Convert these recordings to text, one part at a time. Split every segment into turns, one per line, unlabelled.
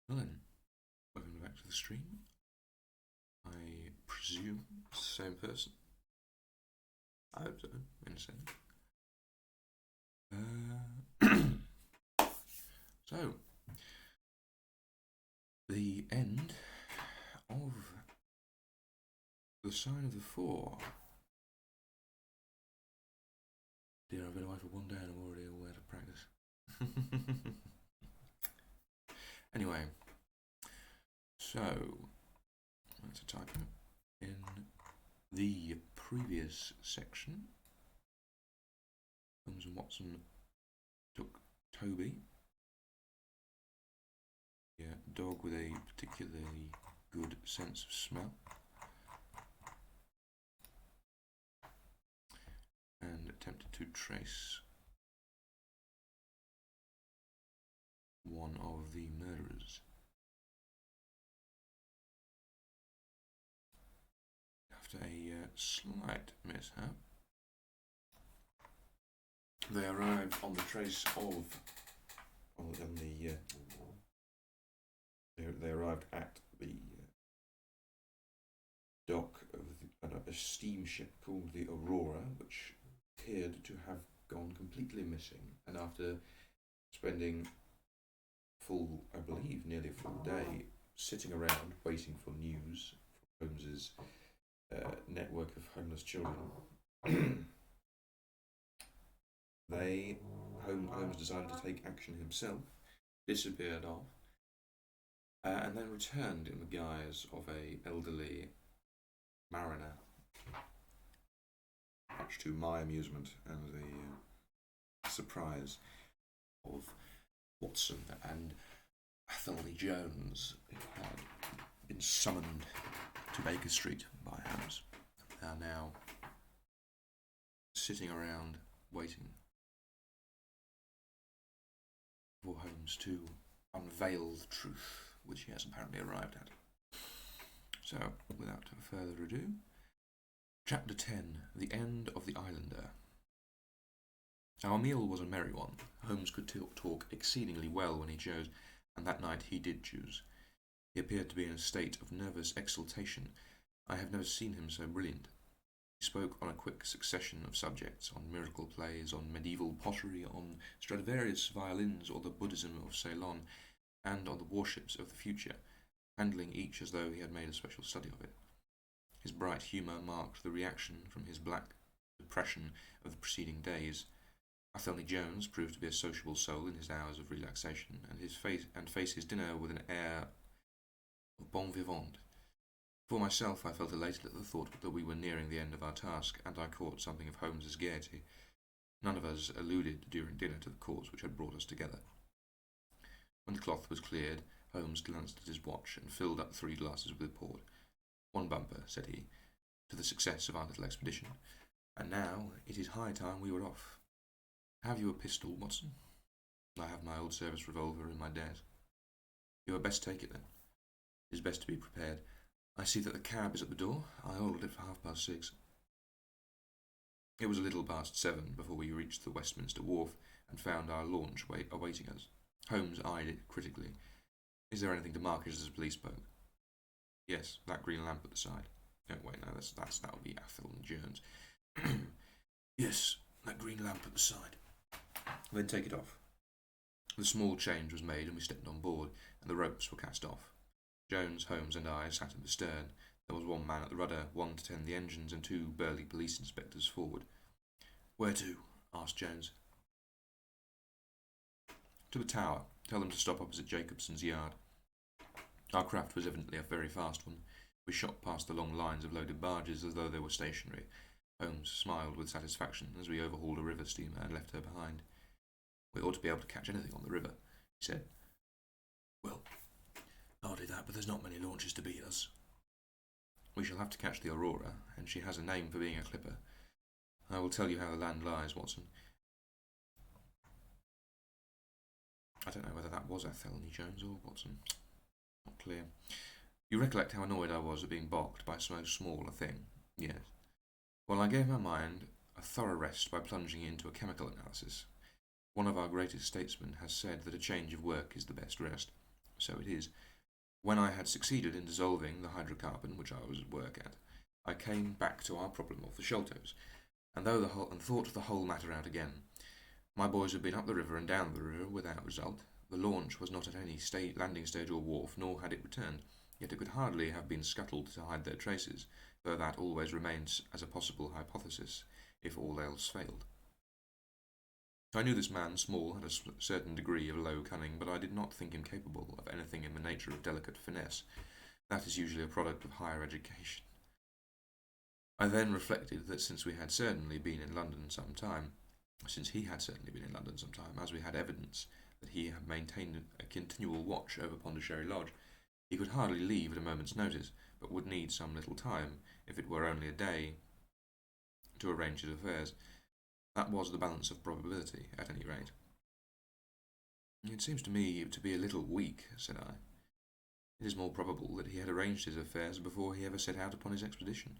Well then, welcome back to the stream. I presume it's the same person. I hope so, in a sense. So, the end of the Sign of the Four. Dear, I've been away for one day and I'm already all out of practice. Anyway, so let's type in the previous section. Holmes and Watson took Toby, dog with a particularly good sense of smell, and attempted to trace one of the murderers. After a slight mishap, they arrived on the trace of they arrived at the dock of a steamship called the Aurora, which appeared to have gone completely missing. And after spending nearly a full day sitting around waiting for news from Holmes's network of homeless children, Holmes decided to take action himself, disappeared off, and then returned in the guise of an elderly mariner, much to my amusement and the surprise of Watson and Athelney Jones, who had been summoned to Baker Street by Holmes. They are now sitting around waiting for Holmes to unveil the truth, which he has apparently arrived at. So, without further ado, Chapter 10, The End of the Islander. Our meal was a merry one. Holmes could talk exceedingly well when he chose, and that night he did choose. He appeared to be in a state of nervous exultation. I have never seen him so brilliant. He spoke on a quick succession of subjects, on miracle plays, on medieval pottery, on Stradivarius violins or the Buddhism of Ceylon, and on the warships of the future, handling each as though he had made a special study of it. His bright humour marked the reaction from his black depression of the preceding days. Athelney Jones proved to be a sociable soul in his hours of relaxation, and faced his dinner with an air of bon vivant. For myself, I felt elated at the thought that we were nearing the end of our task, and I caught something of Holmes's gaiety. None of us alluded during dinner to the cause which had brought us together. When the cloth was cleared, Holmes glanced at his watch and filled up 3 glasses with port. "One bumper," said he, "to the success of our little expedition. And now it is high time we were off. Have you a pistol, Watson?" "I have my old service revolver in my desk." "You had best take it, then. It is best to be prepared. I see that the cab is at the door. I ordered it for 6:30. It was a little past 7 before we reached the Westminster Wharf and found our launch awaiting us. Holmes eyed it critically. "Is there anything to mark it as a police boat?" "Yes, that green lamp at the side." "Oh, wait, no, that would be Athelney Jones." "Yes, that green lamp at the side." "Then take it off." The small change was made and we stepped on board, and the ropes were cast off. Jones, Holmes, and I sat in the stern. There was 1 man at the rudder, 1 to tend the engines, and 2 burly police inspectors forward. "Where to?" asked Jones. "To the Tower. Tell them to stop opposite Jacobson's yard." Our craft was evidently a very fast one. We shot past the long lines of loaded barges as though they were stationary. Holmes smiled with satisfaction as we overhauled a river steamer and left her behind. "We ought to be able to catch anything on the river," he said. "Well, hardly that, but there's not many launches to beat us." "We shall have to catch the Aurora, and she has a name for being a clipper. I will tell you how the land lies, Watson." I don't know whether that was Athelney Jones or Watson. Not clear. "You recollect how annoyed I was at being balked by so small a thing?" "Yes." "Well, I gave my mind a thorough rest by plunging into a chemical analysis. One of our greatest statesmen has said that a change of work is the best rest. so it is. When I had succeeded in dissolving the hydrocarbon which I was at work at, I came back to our problem of the Sholtos, and thought the whole matter out again. My boys had been up the river and down the river without result. The launch was not at any landing stage or wharf, nor had it returned, yet it could hardly have been scuttled to hide their traces, though that always remains as a possible hypothesis, if all else failed. I knew this man, Small, had a certain degree of low cunning, but I did not think him capable of anything in the nature of delicate finesse. That is usually a product of higher education. I then reflected that since he had certainly been in London some time, as we had evidence that he had maintained a continual watch over Pondicherry Lodge, he could hardly leave at a moment's notice, but would need some little time, if it were only a day, to arrange his affairs. That was the balance of probability, at any rate. "It seems to me to be a little weak," said I. "It is more probable that he had arranged his affairs before he ever set out upon his expedition."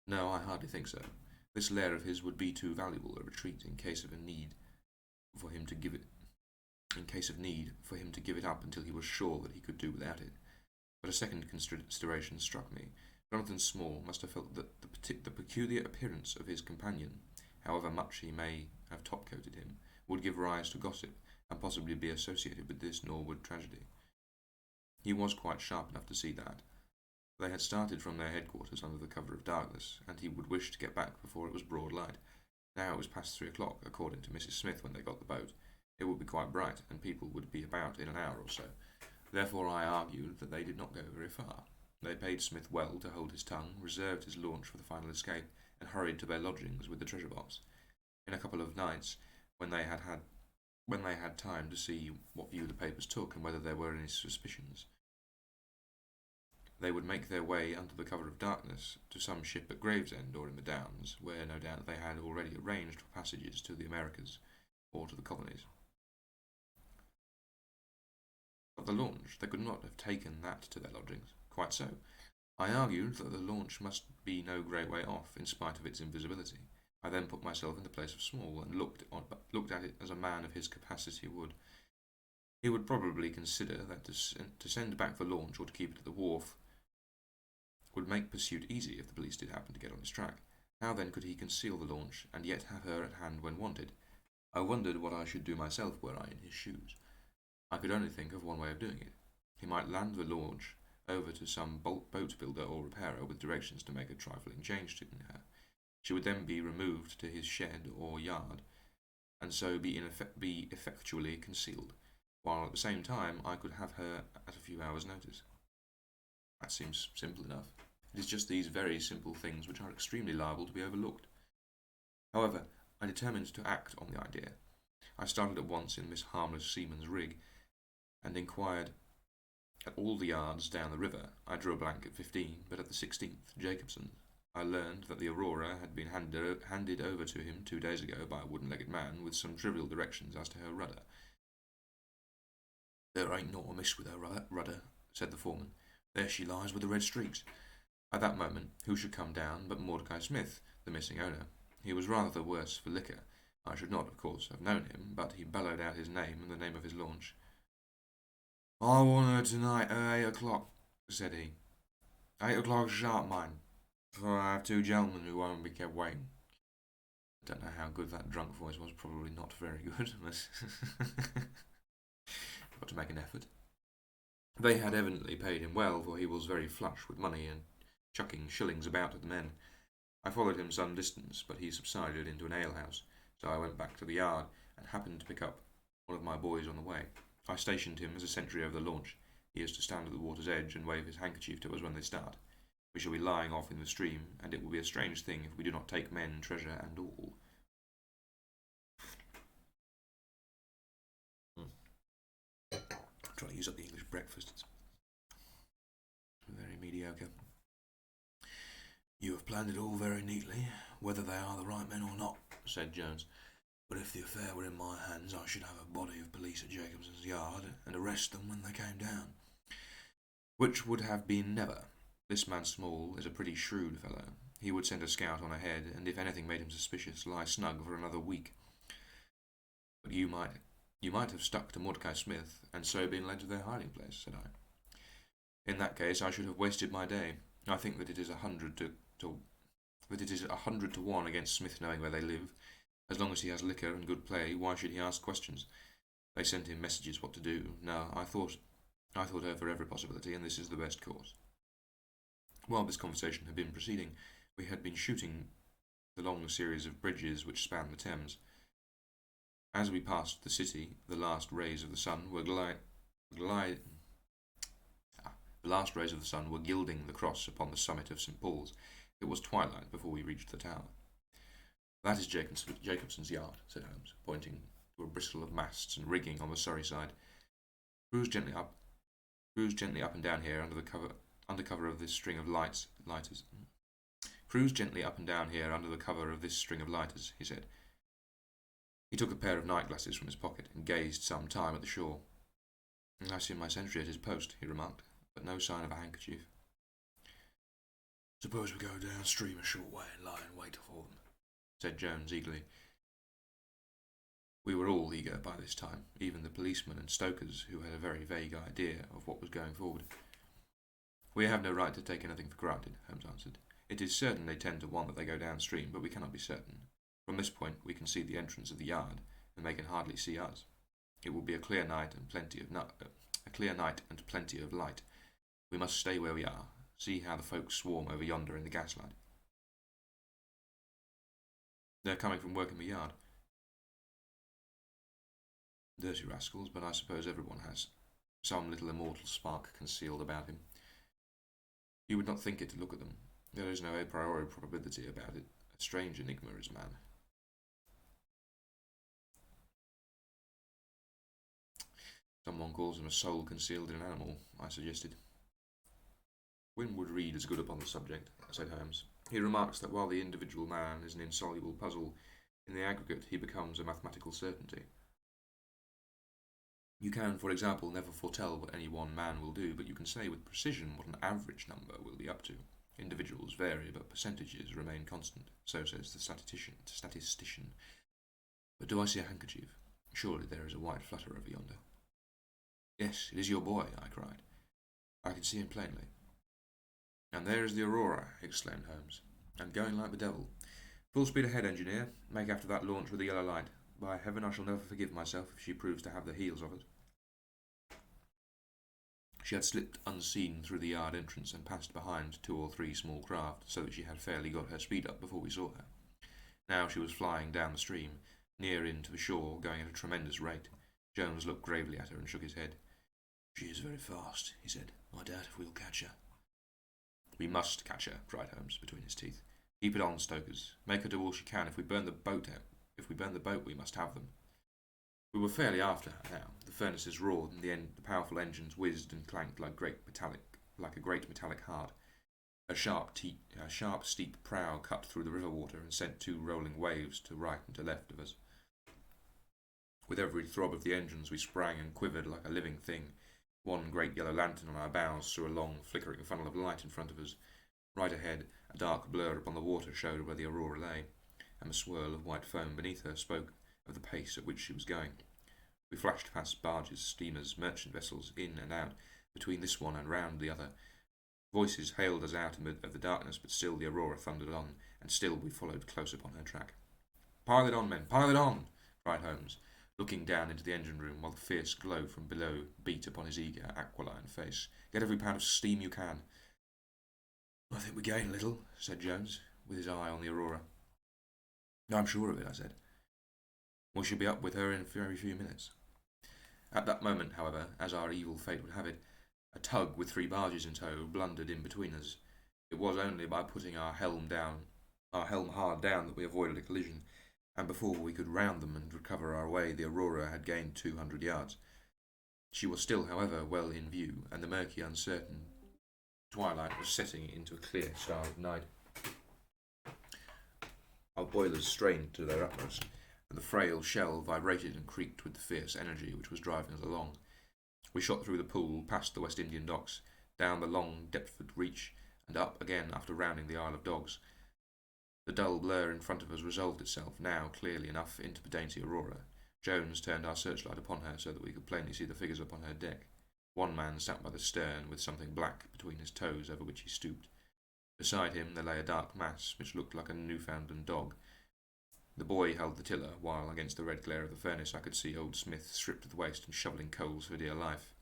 "No, I hardly think so. This lair of his would be too valuable a retreat in case of need for him to give it up until he was sure that he could do without it. But a second consideration struck me. Jonathan Small must have felt that the peculiar appearance of his companion, however much he may have top-coated him, would give rise to gossip, and possibly be associated with this Norwood tragedy. He was quite sharp enough to see that. They had started from their headquarters under the cover of darkness, and he would wish to get back before it was broad light. Now it was past 3 o'clock, according to Mrs. Smith, when they got the boat. It would be quite bright, and people would be about in an hour or so. Therefore I argued that they did not go very far. They paid Smith well to hold his tongue, reserved his launch for the final escape, and hurried to their lodgings with the treasure box. In a couple of nights, when they had time to see what view the papers took and whether there were any suspicions, they would make their way under the cover of darkness to some ship at Gravesend or in the Downs, where no doubt they had already arranged for passages to the Americas or to the colonies. But the launch, they could not have taken that to their lodgings. Quite so. I argued that the launch must be no great way off, in spite of its invisibility. I then put myself in the place of Small, and looked at it as a man of his capacity would. He would probably consider that to send back the launch or to keep it at the wharf would make pursuit easy if the police did happen to get on his track. How then could he conceal the launch, and yet have her at hand when wanted? I wondered what I should do myself were I in his shoes. I could only think of one way of doing it. He might land the launch over to some boat builder or repairer with directions to make a trifling change in her. She would then be removed to his shed or yard, and so be effectually concealed, while at the same time I could have her at a few hours' notice. That seems simple enough. It is just these very simple things which are extremely liable to be overlooked. However, I determined to act on the idea. I started at once in Miss Harmless Seaman's rig, and inquired at all the yards down the river. I drew a blank at 15, but at the 16th, Jacobson's, I learned that the Aurora had been handed over to him 2 days ago by a wooden-legged man, with some trivial directions as to her rudder. "There ain't naught amiss with her rudder," said the foreman. "There she lies with the red streaks." At that moment, who should come down but Mordecai Smith, the missing owner. He was rather the worse for liquor. I should not, of course, have known him, but he bellowed out his name and the name of his launch. "I want her tonight at 8 o'clock, said he. 8 o'clock sharp, mind, for I have 2 gentlemen who won't be kept waiting." I don't know how good that drunk voice was, probably not very good, but got to make an effort. They had evidently paid him well, for he was very flush with money and chucking shillings about at the men. I followed him some distance, but he subsided into an alehouse, so I went back to the yard, and happened to pick up one of my boys on the way. I stationed him as a sentry over the launch. He is to stand at the water's edge and wave his handkerchief to us when they start. We shall be lying off in the stream, and it will be a strange thing if we do not take men, treasure, and all. Try to use up the English breakfast. It's very mediocre. "You have planned it all very neatly, whether they are the right men or not," said Jones. "But if the affair were in my hands, I should have a body of police at Jacobson's yard, and arrest them when they came down." Which would have been never. This man Small is a pretty shrewd fellow. He would send a scout on ahead, and if anything made him suspicious, lie snug for another week. But you might You might have stuck to Mordecai Smith, and so been led to their hiding place, said I. In that case, I should have wasted my day. I think that it is 100 to 1 against Smith knowing where they live. As long as he has liquor and good play, why should he ask questions? They sent him messages what to do. No, I thought over every possibility, and this is the best course. While this conversation had been proceeding, we had been shooting the long series of bridges which span the Thames. As we passed the city, the last rays of the sun were gilding the cross upon the summit of St. Paul's. It was twilight before we reached the tower. That is Jacobson's yard, said Holmes, pointing to a bristle of masts and rigging on the Surrey side. Cruise gently up and down here under cover of this string of lighters. Cruise gently up and down here under the cover of this string of lighters, he said. He took a pair of night glasses from his pocket and gazed some time at the shore. I see my sentry at his post, he remarked, but no sign of a handkerchief. Suppose we go downstream a short way and lie in wait for them, said Jones eagerly. We were all eager by this time, even the policemen and stokers, who had a very vague idea of what was going forward. We have no right to take anything for granted, Holmes answered. It is certain they 10-to-1 that they go downstream, but we cannot be certain. From this point we can see the entrance of the yard, and they can hardly see us. It will be a clear night and plenty of light. We must stay where we are. See how the folks swarm over yonder in the gaslight. They're coming from work in the yard. Dirty rascals, but I suppose everyone has some little immortal spark concealed about him. You would not think it to look at them. There is no a priori probability about it. A strange enigma is man. Someone calls him a soul concealed in an animal, I suggested. Winwood Reade is good upon the subject, said Holmes. He remarks that while the individual man is an insoluble puzzle, in the aggregate he becomes a mathematical certainty. You can, for example, never foretell what any one man will do, but you can say with precision what an average number will be up to. Individuals vary, but percentages remain constant, so says the statistician. But do I see a handkerchief? Surely there is a white flutter over yonder. Yes, it is your boy, I cried. I can see him plainly. And there is the Aurora, exclaimed Holmes, and going like the devil. Full speed ahead, engineer. Make after that launch with the yellow light. By heaven, I shall never forgive myself if she proves to have the heels of it. She had slipped unseen through the yard entrance and passed behind 2 or 3 small craft, so that she had fairly got her speed up before we saw her. Now she was flying down the stream, near in to the shore, going at a tremendous rate. Jones looked gravely at her and shook his head. She is very fast, he said. I doubt if we'll catch her. We must catch her, cried Holmes between his teeth. Keep it on, stokers. Make her do all she can. If we burn the boat, we must have them. We were fairly after her now. The furnaces roared, and the powerful engines whizzed and clanked like a great metallic heart. Her sharp, steep prow cut through the river water and sent 2 rolling waves to right and to left of us. With every throb of the engines we sprang and quivered like a living thing. One great yellow lantern on our bows threw a long, flickering funnel of light in front of us. Right ahead, a dark blur upon the water showed where the Aurora lay, and the swirl of white foam beneath her spoke of the pace at which she was going. We flashed past barges, steamers, merchant vessels, in and out, between this one and round the other. Voices hailed us out of the darkness, but still the Aurora thundered on, and still we followed close upon her track. Pile it on, men, pile it on, cried Holmes, looking down into the engine room while the fierce glow from below beat upon his eager, aquiline face. Get every pound of steam you can. I think we gain a little, said Jones, with his eye on the Aurora. I'm sure of it, I said. We shall be up with her in a very few minutes. At that moment, however, as our evil fate would have it, a tug with 3 barges in tow blundered in between us. It was only by putting our helm hard down that we avoided a collision, and before we could round them and recover our way, the Aurora had gained 200 yards. She was still, however, well in view, and the murky, uncertain twilight was setting into a clear, starry night. Our boilers strained to their utmost, and the frail shell vibrated and creaked with the fierce energy which was driving us along. We shot through the pool, past the West Indian docks, down the long Deptford reach, and up again after rounding the Isle of Dogs. The dull blur in front of us resolved itself, now clearly enough, into the dainty Aurora. Jones turned our searchlight upon her so that we could plainly see the figures upon her deck. One man sat by the stern with something black between his toes over which he stooped. Beside him there lay a dark mass which looked like a Newfoundland dog. The boy held the tiller, while against the red glare of the furnace I could see old Smith stripped to the waist and shovelling coals for dear life.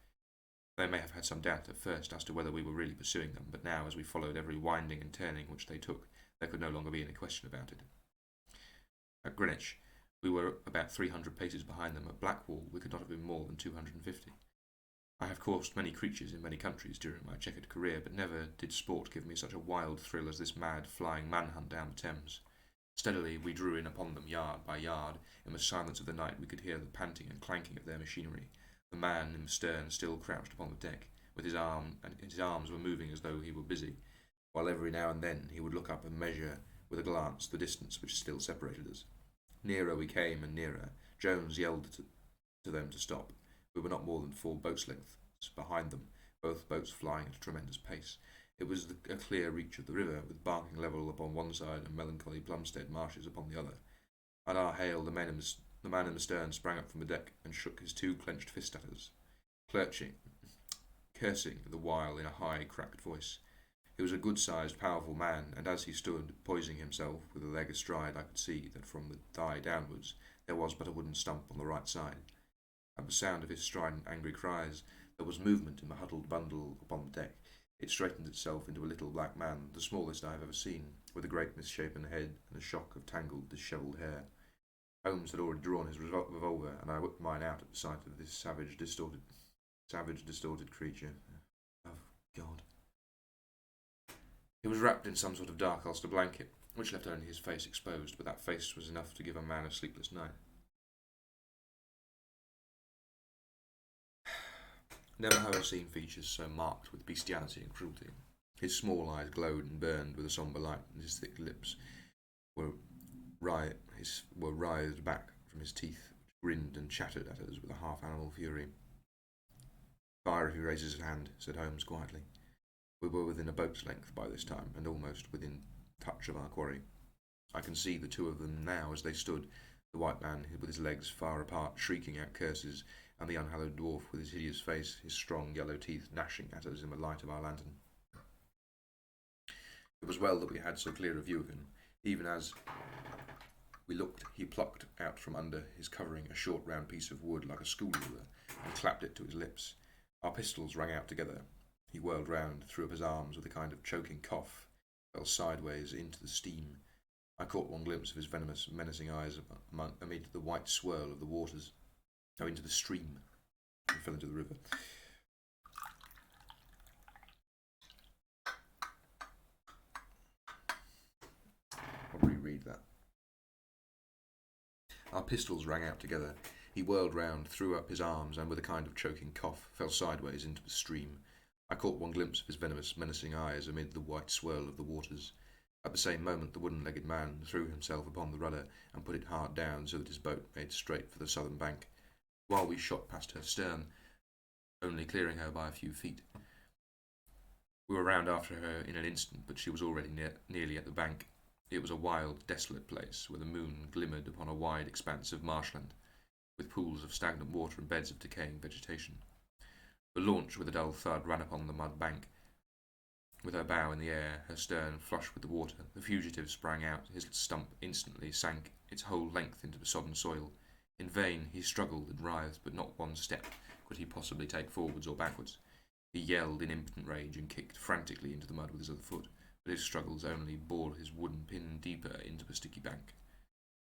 They may have had some doubt at first as to whether we were really pursuing them, but now, as we followed every winding and turning which they took, there could no longer be any question about it. At Greenwich, we were about 300 paces behind them. At Blackwall, we could not have been more than 250. I have coursed many creatures in many countries during my checkered career, but never did sport give me such a wild thrill as this mad, flying manhunt down the Thames. Steadily we drew in upon them yard by yard. In the silence of the night we could hear the panting and clanking of their machinery. The man in the stern still crouched upon the deck, with his arms were moving as though he were busy, while every now and then he would look up and measure with a glance the distance which still separated us. Nearer we came and nearer. Jones yelled to them to stop. We were not more than 4 boats' lengths behind them, both boats flying at a tremendous pace. It was a clear reach of the river, with Barking Level upon one side and melancholy Plumstead marshes upon the other. At our hail, the man in the stern sprang up from the deck and shook his 2 clenched fists at us, cursing the while in a high, cracked voice. He was a good-sized, powerful man, and as he stood, poising himself with a leg astride, I could see that from the thigh downwards there was but a wooden stump on the right side. At the sound of his strident, angry cries, there was movement in the huddled bundle upon the deck. It straightened itself into a little black man, the smallest I have ever seen, with a great misshapen head and a shock of tangled, dishevelled hair. Holmes had already drawn his revolver, and I whipped mine out at the sight of this savage, distorted creature. Oh, God. He was wrapped in some sort of dark ulster blanket, which left only his face exposed, but that face was enough to give a man a sleepless night. Never have I seen features so marked with bestiality and cruelty. His small eyes glowed and burned with a sombre light, and his thick lips were writhed back from his teeth, which grinned and chattered at us with a half-animal fury. "Fire if he raises his hand," said Holmes quietly. We were within a boat's length by this time, and almost within touch of our quarry. I can see the 2 of them now as they stood, the white man with his legs far apart, shrieking out curses, and the unhallowed dwarf with his hideous face, his strong yellow teeth gnashing at us in the light of our lantern. It was well that we had so clear a view of him. Even as we looked, he plucked out from under his covering a short round piece of wood like a school ruler, and clapped it to his lips. Our pistols rang out together. He whirled round, threw up his arms with a kind of choking cough, fell sideways into the steam. I caught one glimpse of his venomous, menacing eyes amid the white swirl of the waters. Into the stream, and fell into the river. I'll reread that. Our pistols rang out together. He whirled round, threw up his arms, and with a kind of choking cough, fell sideways into the stream. I caught one glimpse of his venomous, menacing eyes amid the white swirl of the waters. At the same moment, the wooden-legged man threw himself upon the rudder and put it hard down so that his boat made straight for the southern bank, while we shot past her stern, only clearing her by a few feet. We were round after her in an instant, but she was already nearly at the bank. It was a wild, desolate place, where the moon glimmered upon a wide expanse of marshland, with pools of stagnant water and beds of decaying vegetation. The launch, with a dull thud, ran upon the mud bank, with her bow in the air, her stern flush with the water. The fugitive sprang out. His stump instantly sank its whole length into the sodden soil. In vain he struggled and writhed, but not one step could he possibly take forwards or backwards. He yelled in impotent rage and kicked frantically into the mud with his other foot, but his struggles only bored his wooden pin deeper into the sticky bank.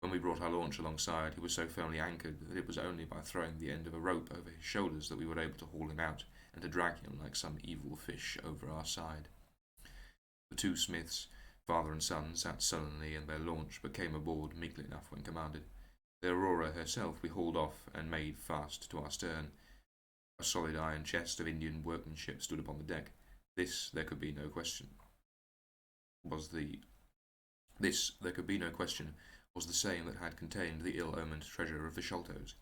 When we brought our launch alongside, he was so firmly anchored that it was only by throwing the end of a rope over his shoulders that we were able to haul him out and to drag him like some evil fish over our side. The 2 Smiths, father and son, sat sullenly in their launch, but came aboard meekly enough when commanded. The Aurora herself we hauled off and made fast to our stern. A solid iron chest of Indian workmanship stood upon the deck. This, there could be no question, was the same that had contained the ill-omened treasure of the Sholtos.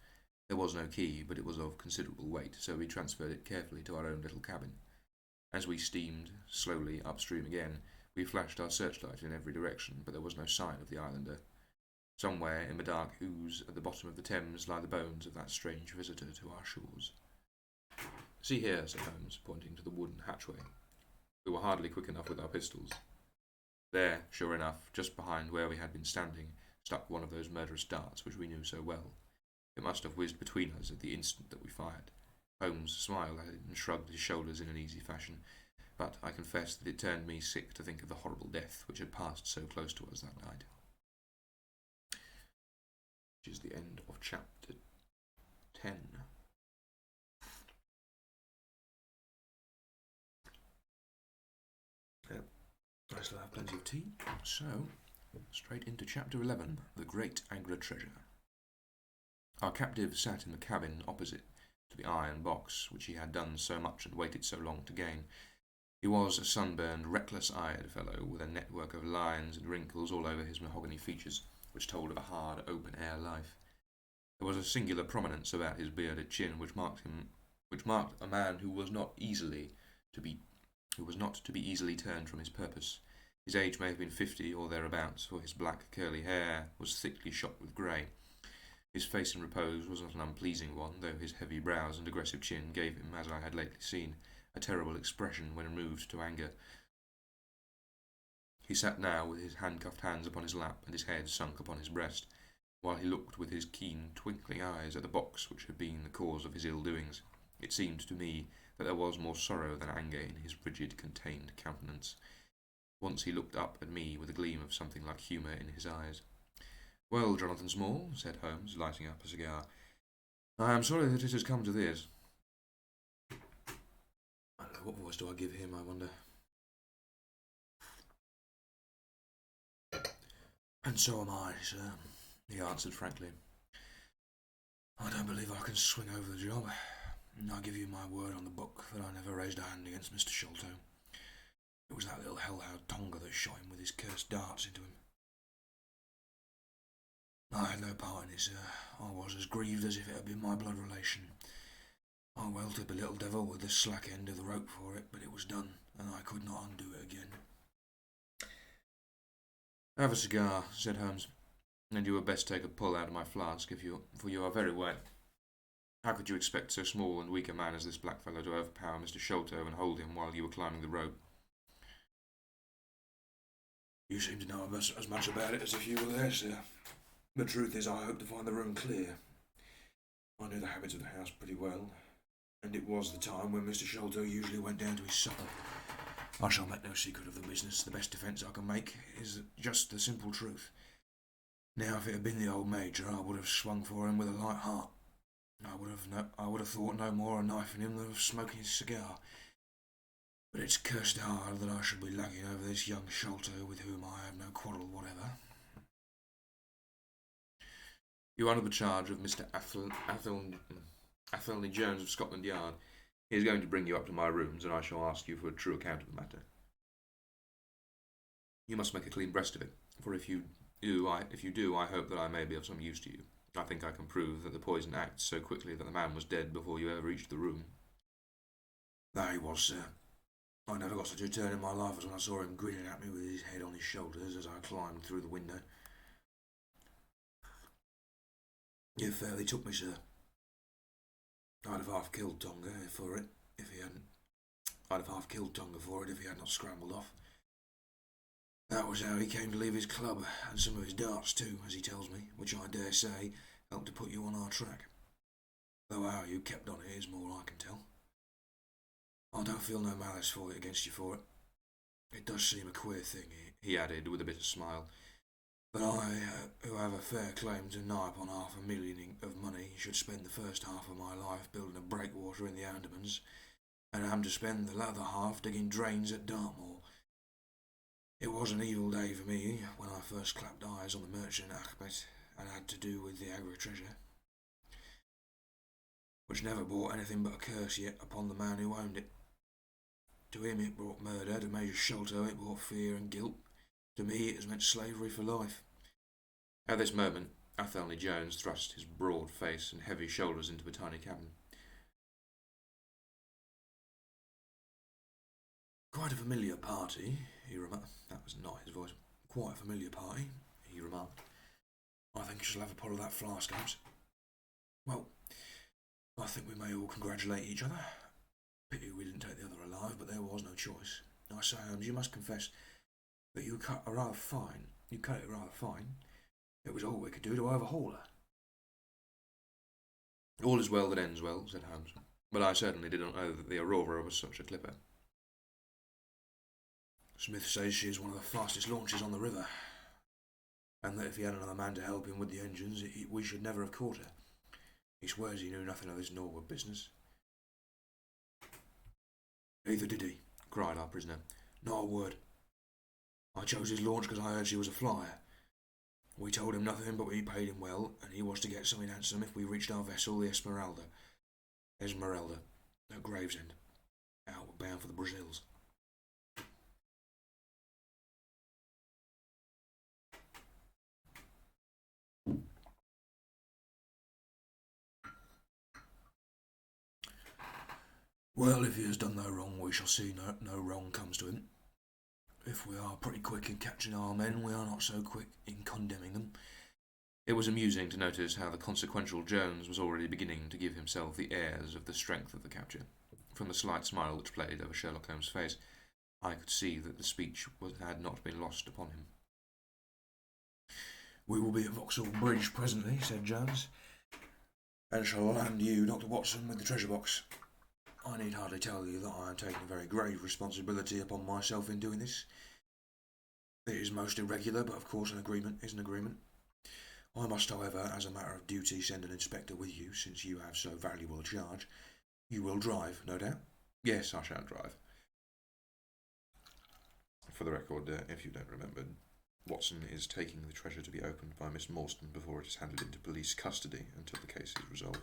There was no key, but it was of considerable weight, so we transferred it carefully to our own little cabin. As we steamed slowly upstream again, we flashed our searchlight in every direction, but there was no sign of the islander. Somewhere in the dark ooze at the bottom of the Thames lie the bones of that strange visitor to our shores. See here, said Holmes, pointing to the wooden hatchway. We were hardly quick enough with our pistols. There, sure enough, just behind where we had been standing, stuck one of those murderous darts which we knew so well. It must have whizzed between us at the instant that we fired. Holmes smiled at it and shrugged his shoulders in an easy fashion, but I confess that it turned me sick to think of the horrible death which had passed so close to us that night. Which is the end of chapter 10. I still have plenty of tea, so straight into chapter 11, The Great Agra Treasure. Our captive sat in the cabin opposite to the iron box which he had done so much and waited so long to gain. He was a sunburned, reckless-eyed fellow with a network of lines and wrinkles all over his mahogany features, which told of a hard, open-air life. There was a singular prominence about his bearded chin which marked a man who was not to be easily turned from his purpose. His age may have been 50 or thereabouts, for his black curly hair was thickly shot with grey. His face in repose was not an unpleasing one, though his heavy brows and aggressive chin gave him, as I had lately seen, a terrible expression when moved to anger. He sat now with his handcuffed hands upon his lap and his head sunk upon his breast, while he looked with his keen, twinkling eyes at the box which had been the cause of his ill-doings. It seemed to me that there was more sorrow than anger in his rigid, contained countenance. Once he looked up at me with a gleam of something like humour in his eyes. "Well, Jonathan Small," said Holmes, lighting up a cigar, "I am sorry that it has come to this." What voice do I give him, I wonder? "And so am I, sir," he answered frankly. "I don't believe I can swing over the job. I give you my word on the book that I never raised a hand against Mr. Sholto. It was that little hellhound Tonga that shot him with his cursed darts into him. I had no part in it, sir. I was as grieved as if it had been my blood relation. I welt up a little devil with the slack end of the rope for it, but it was done, and I could not undo it again." "Have a cigar," said Holmes, "and you had best take a pull out of my flask, for you are very wet. How could you expect so small and weak a man as this blackfellow to overpower Mr. Sholto and hold him while you were climbing the rope?" "You seem to know as much about it as if you were there, sir. The truth is, I hope to find the room clear. I knew the habits of the house pretty well, and it was the time when Mr. Sholto usually went down to his supper. I shall make no secret of the business. The best defence I can make is just the simple truth. Now, if it had been the old Major, I would have swung for him with a light heart. I would have thought no more of knifing him than of smoking his cigar. But it's cursed hard that I should be lagging over this young Sholto with whom I have no quarrel whatever." "You are under the charge of Mr. Athelney Jones of Scotland Yard. He is going to bring you up to my rooms, and I shall ask you for a true account of the matter. You must make a clean breast of it, for if you do, I hope that I may be of some use to you. I think I can prove that the poison acts so quickly that the man was dead before you ever reached the room." "There he was, sir. I never got such a turn in my life as when I saw him grinning at me with his head on his shoulders as I climbed through the window. It fairly took me, sir. I'd have half killed Tonga for it if he had not scrambled off. That was how he came to leave his club, and some of his darts too, as he tells me, which I dare say helped to put you on our track. Though how you kept on it is more I can tell. I don't feel no malice against you for it. It does seem a queer thing," he added with a bitter smile, "that I, who have a fair claim to nigh upon $500,000 of money, should spend the first half of my life building a breakwater in the Andamans, and am to spend the other half digging drains at Dartmoor. It was an evil day for me when I first clapped eyes on the merchant Achmet and had to do with the Agra treasure, which never brought anything but a curse yet upon the man who owned it. To him it brought murder, to Major Sholto it brought fear and guilt. To me it has meant slavery for life." At this moment, Athelney Jones thrust his broad face and heavy shoulders into the tiny cabin. "Quite a familiar party," he remarked. That was not his voice. "Quite a familiar party," he remarked. I think you shall have a pot of that flask, Holmes. Well, I think we may all congratulate each other. Pity we didn't take the other alive, but there was no choice. I say, Holmes, you must confess that you cut her rather fine. You cut it rather fine. It was all we could do to overhaul her. All is well that ends well, said Holmes, but I certainly did not know that the Aurora was such a clipper. Smith says she is one of the fastest launches on the river, and that if he had another man to help him with the engines, we should never have caught her. He swears he knew nothing of this Norwood business. Neither did he, cried our prisoner. Not a word. I chose his launch because I heard she was a flyer. We told him nothing, but we paid him well, and he was to get something handsome if we reached our vessel, the Esmeralda, at Gravesend, outward bound for the Brazils. Well, if he has done no wrong, we shall see no wrong comes to him. If we are pretty quick in catching our men, we are not so quick in condemning them. It was amusing to notice how the consequential Jones was already beginning to give himself the airs of the strength of the capture. From the slight smile which played over Sherlock Holmes' face, I could see that the speech had not been lost upon him. We will be at Vauxhall Bridge presently, said Jones, and shall land you, Dr. Watson, with the treasure box. I need hardly tell you that I am taking a very grave responsibility upon myself in doing this. It is most irregular, but of course an agreement is an agreement. I must, however, as a matter of duty, send an inspector with you, since you have so valuable a charge. You will drive, no doubt? Yes, I shall drive. For the record, if you don't remember, Watson is taking the treasure to be opened by Miss Morstan before it is handed into police custody until the case is resolved.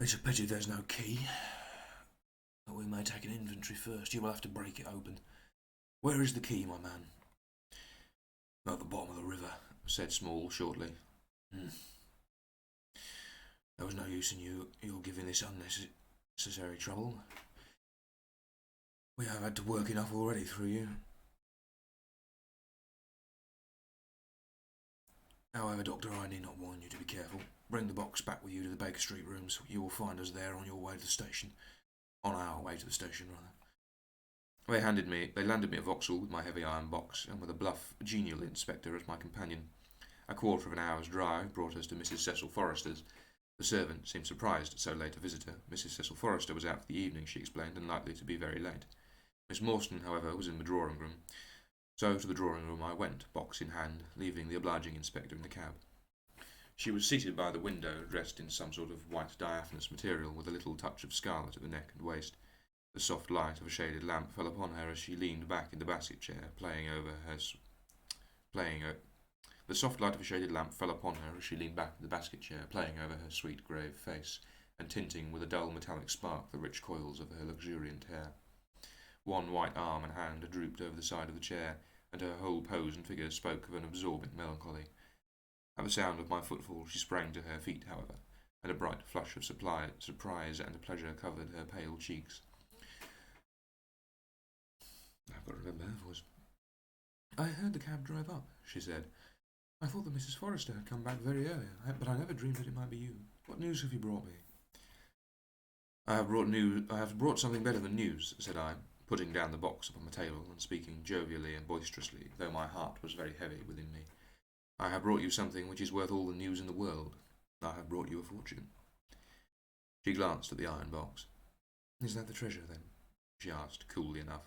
It's a pity there's no key, but we may take an inventory first. You will have to break it open. Where is the key, my man? At the bottom of the river, said Small shortly. There was no use in you're giving this unnecessary trouble. We have had to work enough already through you. However, Doctor, I need not warn you to be careful. Bring the box back with you to the Baker Street rooms. You will find us there on your way to the station. On our way to the station, rather. They landed me at Vauxhall with my heavy iron box, and with a bluff, genial inspector as my companion. A quarter of an hour's drive brought us to Mrs. Cecil Forrester's. The servant seemed surprised at so late a visitor. Mrs. Cecil Forrester was out for the evening, she explained, and likely to be very late. Miss Morstan, however, was in the drawing-room. So to the drawing-room I went, box in hand, leaving the obliging inspector in the cab. She was seated by the window, dressed in some sort of white diaphanous material, with a little touch of scarlet at the neck and waist. The soft light of a shaded lamp fell upon her as she leaned back in the basket chair, The soft light of a shaded lamp fell upon her as she leaned back in the basket chair, playing over her sweet grave face, and tinting with a dull metallic spark the rich coils of her luxuriant hair. One white arm and hand had drooped over the side of the chair, and her whole pose and figure spoke of an absorbing melancholy. At the sound of my footfall she sprang to her feet, however, and a bright flush of surprise and pleasure covered her pale cheeks. I've got to remember her voice. I heard the cab drive up, she said. I thought that Mrs. Forrester had come back very early, but I never dreamed that it might be you. What news have you brought me? I have brought something better than news, said I, putting down the box upon the table and speaking jovially and boisterously, though my heart was very heavy within me. I have brought you something which is worth all the news in the world. I have brought you a fortune. She glanced at the iron box. Is that the treasure, then? She asked, coolly enough.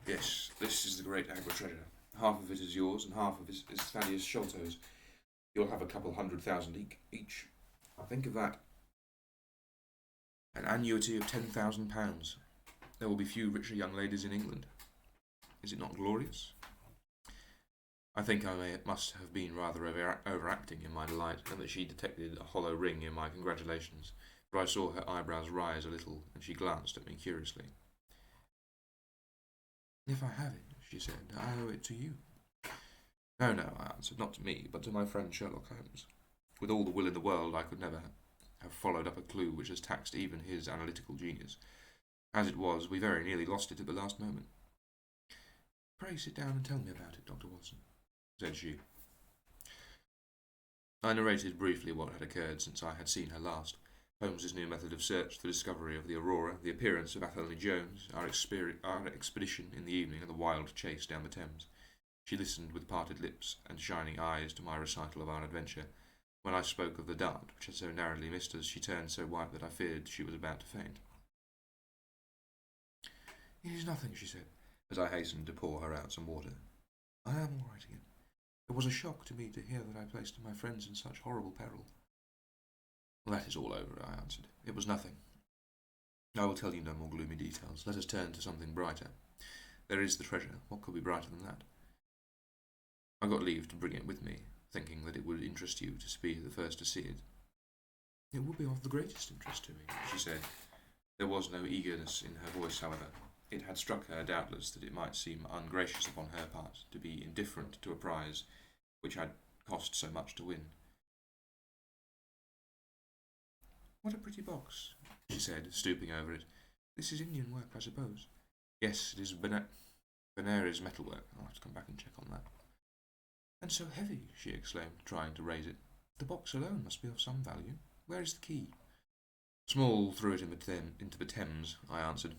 Yes, this is the great Agra treasure. Half of it is yours, and half of it is Thaddeus Sholto's. You'll have a couple 100,000 each. I think of that. An annuity of £10,000. There will be few richer young ladies in England. Is it not glorious? I think I must have been rather overacting in my delight, and that she detected a hollow ring in my congratulations, for I saw her eyebrows rise a little, and she glanced at me curiously. If I have it, she said, I owe it to you. No, I answered, not to me, but to my friend Sherlock Holmes. With all the will in the world, I could never have followed up a clue which has taxed even his analytical genius. As it was, we very nearly lost it at the last moment. "Pray sit down and tell me about it, Dr. Watson," said she. I narrated briefly what had occurred since I had seen her last. Holmes's new method of search, the discovery of the Aurora, the appearance of Athelney Jones, our expedition in the evening, and the wild chase down the Thames. She listened with parted lips and shining eyes to my recital of our adventure. When I spoke of the dart, which had so narrowly missed us, she turned so white that I feared she was about to faint. "It is nothing," she said, as I hastened to pour her out some water. "I am all right again. It was a shock to me to hear that I placed my friends in such horrible peril." "Well, that is all over," I answered. "It was nothing. I will tell you no more gloomy details. Let us turn to something brighter. There is the treasure. What could be brighter than that? I got leave to bring it with me, thinking that it would interest you to be the first to see it." "It would be of the greatest interest to me," she said. There was no eagerness in her voice, however. It had struck her, doubtless, that it might seem ungracious upon her part to be indifferent to a prize which had cost so much to win. "What a pretty box," she said, stooping over it. "This is Indian work, I suppose?" "Yes, it is Benares metalwork. I'll have to come back and check on that." "And so heavy," she exclaimed, trying to raise it. "The box alone must be of some value. Where is the key?" "Small threw it into the Thames," I answered.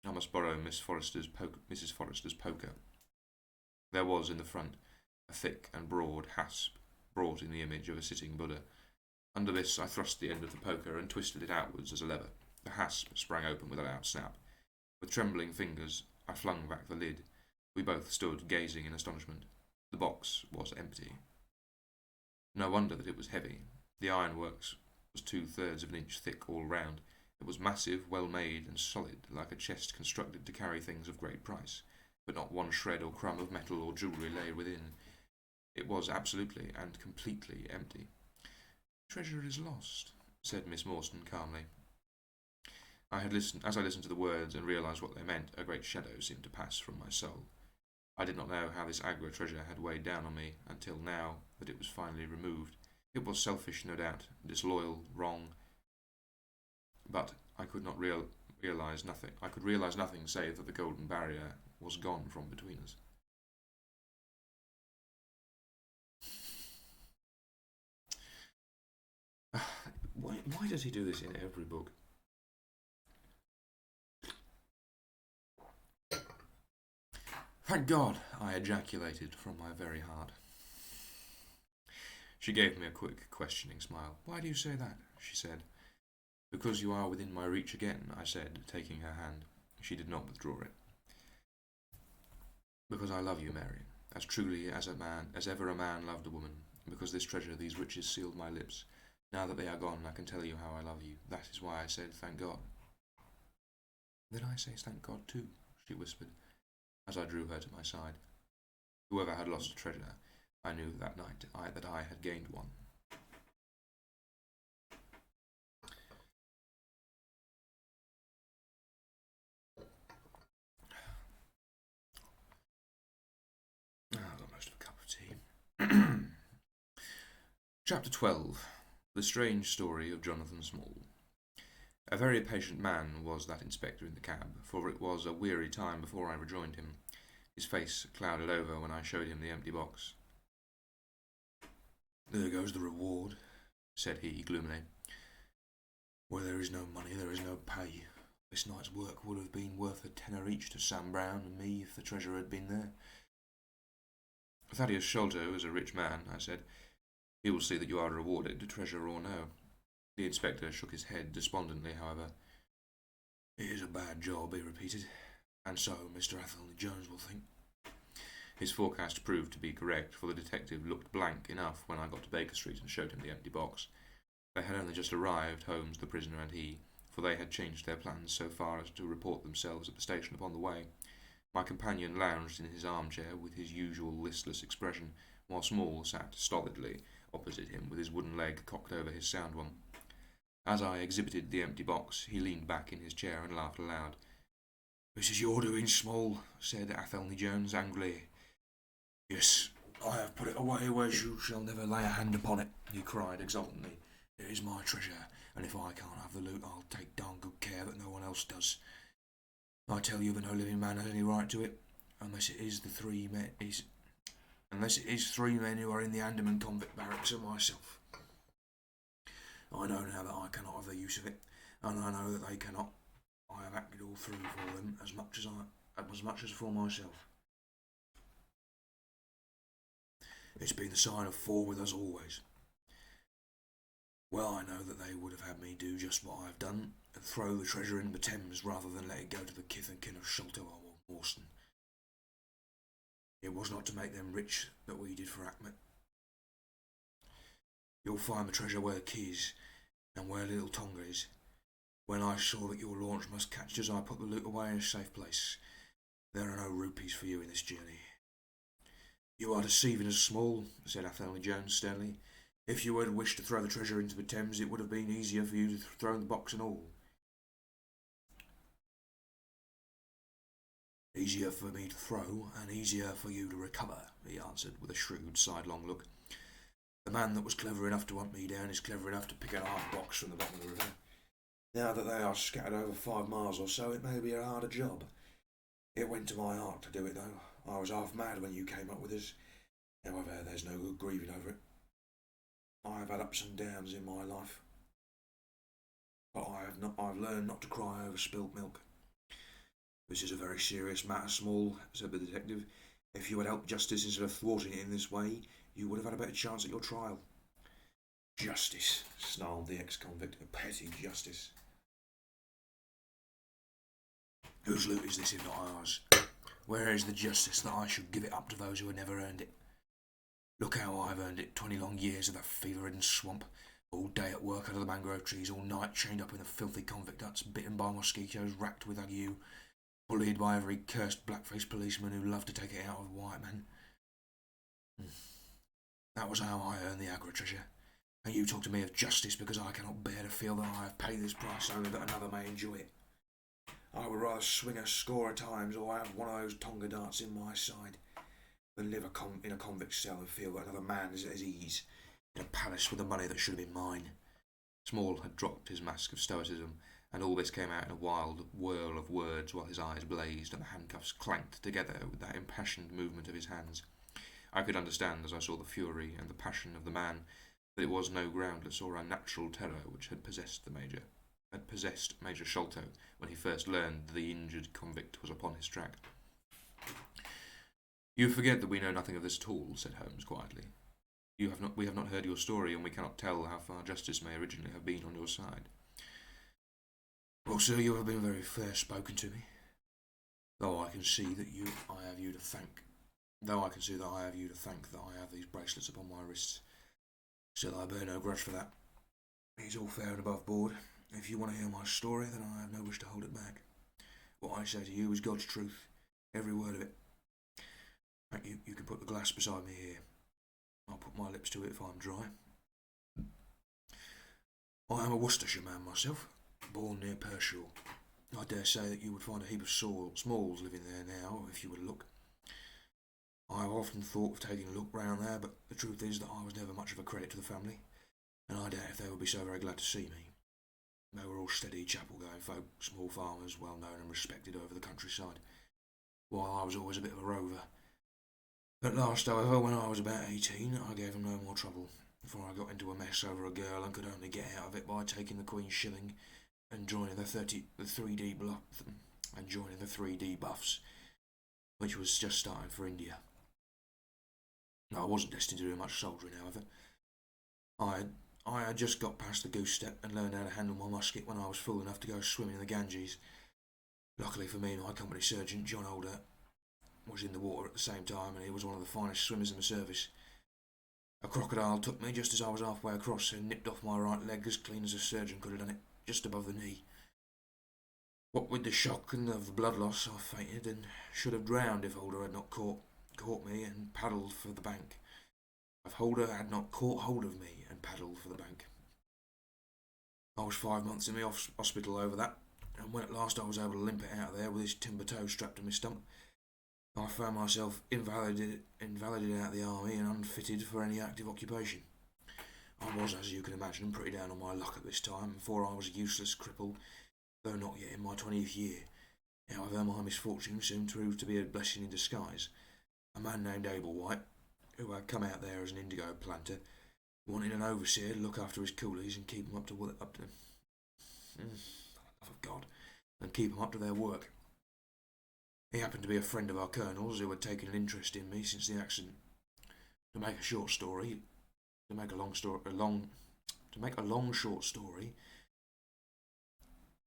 "I must borrow Mrs. Forrester's poker." There was in the front a thick and broad hasp brought in the image of a sitting Buddha. Under this I thrust the end of the poker and twisted it outwards as a lever. The hasp sprang open with a loud snap. With trembling fingers I flung back the lid. We both stood gazing in astonishment. The box was empty. No wonder that it was heavy. The ironwork was 2/3 of an inch thick all round. It was massive, well made, and solid, like a chest constructed to carry things of great price, but not one shred or crumb of metal or jewellery lay within. It was absolutely and completely empty. "The treasure is lost," said Miss Morstan calmly. As I listened to the words and realised what they meant, a great shadow seemed to pass from my soul. I did not know how this Agra treasure had weighed down on me until now that it was finally removed. It was selfish, no doubt, disloyal, wrong, but I could not realise nothing. I could realise nothing save that the golden barrier was gone from between us. Why does he do this in every book? "Thank God!" I ejaculated from my very heart. She gave me a quick, questioning smile. "Why do you say that?" she said. "Because you are within my reach again," I said, taking her hand. She did not withdraw it. "Because I love you, Mary, as truly as ever a man loved a woman. Because this treasure, these riches, sealed my lips. Now that they are gone, I can tell you how I love you. That is why I said, thank God." "Then I say thank God too," she whispered, as I drew her to my side. Whoever had lost a treasure, I knew that night that I had gained one. I've got most of a cup of tea. Chapter 12. The Strange Story of Jonathan Small. A very patient man was that inspector in the cab, for it was a weary time before I rejoined him. His face clouded over when I showed him the empty box. "There goes the reward," said he gloomily. "Where there is no money, there is no pay. This night's work would have been worth a tenner each to Sam Brown and me if the treasure had been there." "Thaddeus Sholto is a rich man," I said. "He will see that you are rewarded, treasure or no." The inspector shook his head despondently, however. "It is a bad job," he repeated, "and so Mr. Athelney Jones will think." His forecast proved to be correct, for the detective looked blank enough when I got to Baker Street and showed him the empty box. They had only just arrived, Holmes, the prisoner, and he, for they had changed their plans so far as to report themselves at the station upon the way. My companion lounged in his armchair with his usual listless expression, while Small sat stolidly opposite him with his wooden leg cocked over his sound one. As I exhibited the empty box, he leaned back in his chair and laughed aloud. "This is your doing, Small," said Athelney Jones angrily. "Yes, I have put it away where you shall never lay a hand upon it," he cried exultantly. "It is my treasure, and if I can't have the loot, I'll take darn good care that no one else does." I tell you that no living man has any right to it, unless it is three men who are in the Andaman convict barracks and myself. I know now that I cannot have the use of it, and I know that they cannot. I have acted all through for them as much as for myself. It's been the sign of 4 with us always. Well, I know that they would have had me do just what I have done, and throw the treasure in the Thames rather than let it go to the kith and kin of Sholto or Morstan. It was not to make them rich that we did for Achmet. You'll find the treasure where the key is, and where little Tonga is. When I saw that your launch must catch us, I put the loot away in a safe place. There are no rupees for you in this journey. You are deceiving us, Small, said Athelney Jones sternly. If you had wished to throw the treasure into the Thames, it would have been easier for you to throw the box and all. Easier for me to throw, and easier for you to recover, he answered with a shrewd, sidelong look. The man that was clever enough to hunt me down is clever enough to pick a half box from the bottom of the river. Now that they are scattered over 5 miles or so, it may be a harder job. It went to my heart to do it, though. I was half mad when you came up with us. However, there's no good grieving over it. I have had ups and downs in my life, but I've learned not to cry over spilt milk. This is a very serious matter, Small, said the detective. If you had helped justice instead of thwarting it in this way, you would have had a better chance at your trial. Justice, snarled the ex-convict. A petty justice. Whose loot is this if not ours? Where is the justice that I should give it up to those who had never earned it? Look how I've earned it, 20 long years of that fever-ridden swamp, all day at work under the mangrove trees, all night chained up in the filthy convict huts, bitten by mosquitoes, racked with ague, bullied by every cursed black-faced policeman who loved to take it out of white men. That was how I earned the Agra treasure. And you talk to me of justice because I cannot bear to feel that I have paid this price only that another may enjoy it. I would rather swing a score of times or have one of those Tonga darts in my side than live in a convict cell and feel that another man is at his ease in a palace with the money that should have been mine. Small had dropped his mask of stoicism, and all this came out in a wild whirl of words while his eyes blazed and the handcuffs clanked together with that impassioned movement of his hands. I could understand, as I saw the fury and the passion of the man, that it was no groundless or unnatural terror which had possessed Major Sholto when he first learned the injured convict was upon his track. You forget that we know nothing of this at all, said Holmes quietly. We have not heard your story, and we cannot tell how far justice may originally have been on your side. Well, sir, you have been very fair spoken to me, though I can see that I have you to thank that I have these bracelets upon my wrists. Still, I bear no grudge for that. It's all fair and above board. If you want to hear my story, then I have no wish to hold it back. What I say to you is God's truth, every word of it. You can put the glass beside me here. I'll put my lips to it if I'm dry. I am a Worcestershire man myself, born near Pershore. I dare say that you would find a heap of Smalls living there now, if you would look. I have often thought of taking a look round there, but the truth is that I was never much of a credit to the family, and I doubt if they would be so very glad to see me. They were all steady chapel-going folk, small farmers, well known and respected over the countryside, while I was always a bit of a rover. At last, however, when I was about 18, I gave them no more trouble, for I got into a mess over a girl and could only get out of it by taking the Queen's shilling and joining the 3D buffs, which was just starting for India. I wasn't destined to do much soldiering, however. I had just got past the goose step and learned how to handle my musket when I was fool enough to go swimming in the Ganges. Luckily for me, my company sergeant, John Alder, was in the water at the same time, and he was one of the finest swimmers in the service. A crocodile took me just as I was halfway across and nipped off my right leg as clean as a surgeon could have done it, just above the knee. What with the shock and of the blood loss, I fainted and should have drowned if Alder had not caught me and paddled for the bank. If Holder had not caught hold of me and paddled for the bank. I was 5 months in the hospital over that, and when at last I was able to limp it out of there with his timber toe strapped to my stump, I found myself invalided out of the army and unfitted for any active occupation. I was, as you can imagine, pretty down on my luck at this time, for I was a useless cripple, though not yet in my 20th year, However, my misfortune soon proved to be a blessing in disguise. A man named Abel White, who had come out there as an indigo planter, wanted an overseer to look after his coolies and keep them up to love of God, and keep them up to their work. He happened to be a friend of our colonel's, who had taken an interest in me since the accident. To make a short story, to make a long short story,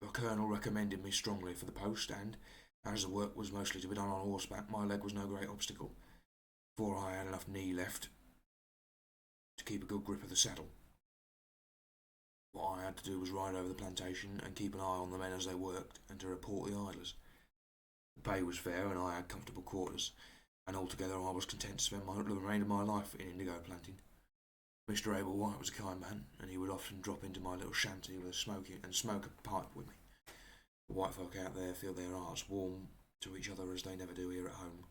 the colonel recommended me strongly for the post, and as the work was mostly to be done on horseback, my leg was no great obstacle, for I had enough knee left to keep a good grip of the saddle. What I had to do was ride over the plantation and keep an eye on the men as they worked, and to report the idlers. The pay was fair, and I had comfortable quarters, and altogether I was content to spend the remainder of my life in indigo planting. Mr. Abel White was a kind man, and he would often drop into my little shanty with smoke a pipe with me. The white folk out there feel their hearts warm to each other as they never do here at home.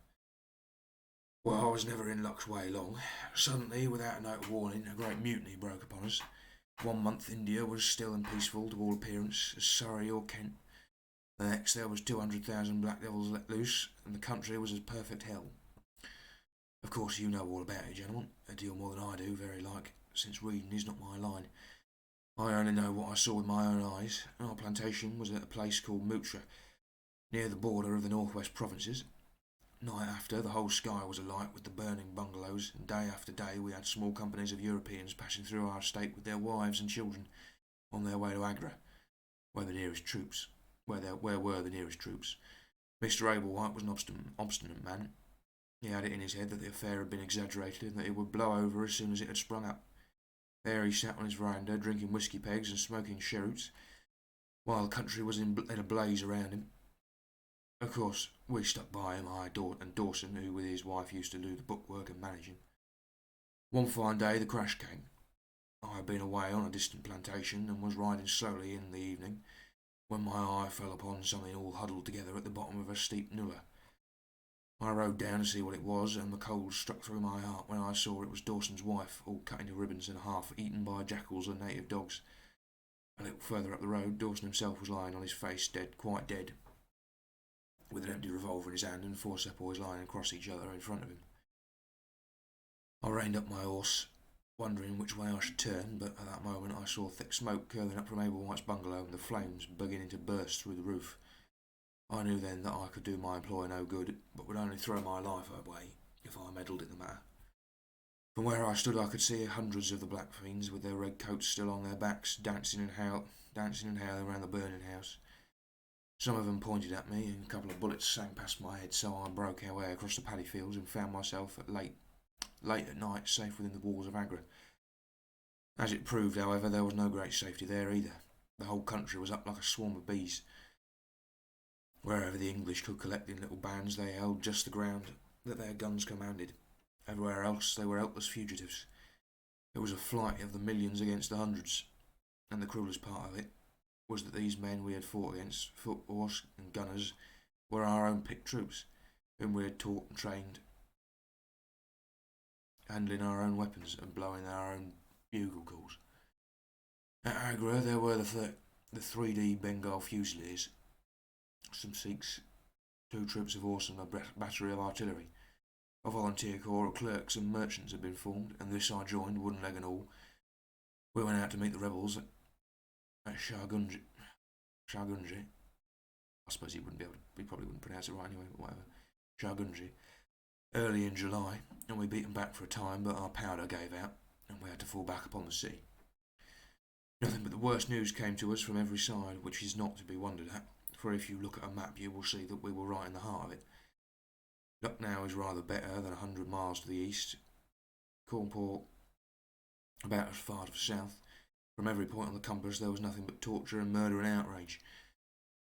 Well, I was never in luck's way long. Suddenly, without a note of warning, a great mutiny broke upon us. 1 month India was still and peaceful to all appearance as Surrey or Kent. The next there was 200,000 black devils let loose, and the country was as perfect hell. Of course you know all about it, gentlemen, a deal more than I do, very like, since reading is not my line. I only know what I saw with my own eyes. Our plantation was at a place called Mutra, near the border of the northwest provinces. Night after, the whole sky was alight with the burning bungalows, and day after day we had small companies of Europeans passing through our estate with their wives and children, on their way to Agra, where were the nearest troops. Mr. Abel White was an obstinate man. He had it in his head that the affair had been exaggerated and that it would blow over as soon as it had sprung up. There he sat on his veranda, drinking whisky pegs and smoking cheroots, while the country was in a blaze around him. Of course, we stuck by him, I and Dawson, who with his wife used to do the bookwork and managing. One fine day the crash came. I had been away on a distant plantation and was riding slowly in the evening, when my eye fell upon something all huddled together at the bottom of a steep nullah. I rode down to see what it was, and the cold struck through my heart when I saw it was Dawson's wife, all cut into ribbons and half eaten by jackals and native dogs. A little further up the road, Dawson himself was lying on his face, quite dead, with an empty revolver in his hand and 4 sepoys lying across each other in front of him. I reined up my horse, wondering which way I should turn, but at that moment I saw thick smoke curling up from Abel White's bungalow and the flames beginning to burst through the roof. I knew then that I could do my employer no good, but would only throw my life away if I meddled in the matter. From where I stood I could see hundreds of the black fiends with their red coats still on their backs, dancing and howling around the burning house. Some of them pointed at me, and a couple of bullets sang past my head, so I broke our way across the paddy fields and found myself late at night safe within the walls of Agra. As it proved, however, there was no great safety there either. The whole country was up like a swarm of bees. Wherever the English could collect in little bands, they held just the ground that their guns commanded. Everywhere else they were helpless fugitives. It was a flight of the millions against the hundreds, and the cruelest part of it was that these men we had fought against, foot, horse and gunners, were our own picked troops, whom we had taught and trained, handling our own weapons and blowing our own bugle calls. At Agra there were the 3D Bengal Fusiliers, some Sikhs, 2 troops of horse and a battery of artillery. A volunteer corps of clerks and merchants had been formed, and this I joined, wooden leg and all. We went out to meet the rebels at Shargunji. I suppose he probably wouldn't pronounce it right anyway, but whatever. Shargunji. Early in July, and we beat them back for a time, but our powder gave out, and we had to fall back upon the sea. Nothing but the worst news came to us from every side, which is not to be wondered at, for if you look at a map you will see that we were right in the heart of it. Lucknow is rather better than 100 miles to the east. Cawnpore about as far to the south. From every point on the compass there was nothing but torture and murder and outrage.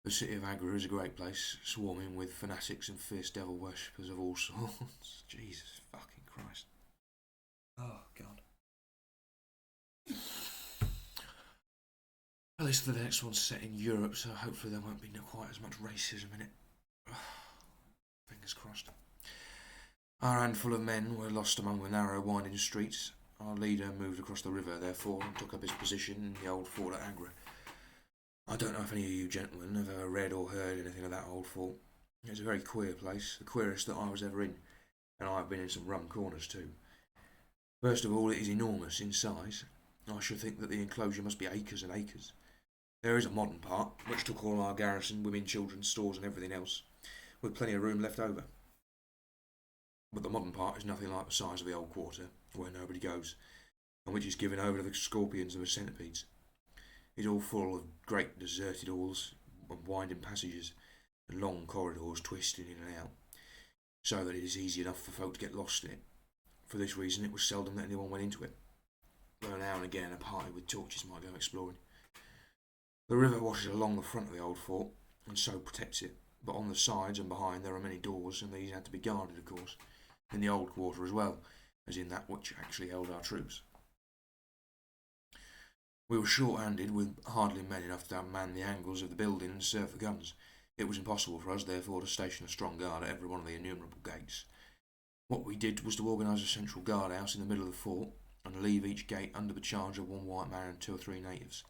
The city of Agra is a great place, swarming with fanatics and fierce devil worshippers of all sorts. Jesus fucking Christ. Oh, God. At least the next one's set in Europe, so hopefully there won't be quite as much racism in it. Fingers crossed. Our handful of men were lost among the narrow, winding streets. Our leader moved across the river, therefore, and took up his position in the old fort at Agra. I don't know if any of you gentlemen have ever read or heard anything of that old fort. It's a very queer place, the queerest that I was ever in, and I've been in some rum corners too. First of all, it is enormous in size. I should think that the enclosure must be acres and acres. There is a modern part, which took all our garrison, women, children, stores and everything else, with plenty of room left over. But the modern part is nothing like the size of the old quarter, where nobody goes, and which is given over to the scorpions and the centipedes. It's all full of great deserted halls and winding passages, and long corridors twisting in and out, so that it is easy enough for folk to get lost in it. For this reason it was seldom that anyone went into it, though now and again a party with torches might go exploring. The river washes along the front of the old fort, and so protects it, but on the sides and behind there are many doors, and these had to be guarded, of course, in the old quarter as well as in that which actually held our troops. We were short-handed, with hardly men enough to man the angles of the building and serve the guns. It was impossible for us, therefore, to station a strong guard at every one of the innumerable gates. What we did was to organise a central guard-house in the middle of the fort, and leave each gate under the charge of one white man and 2 or 3 natives.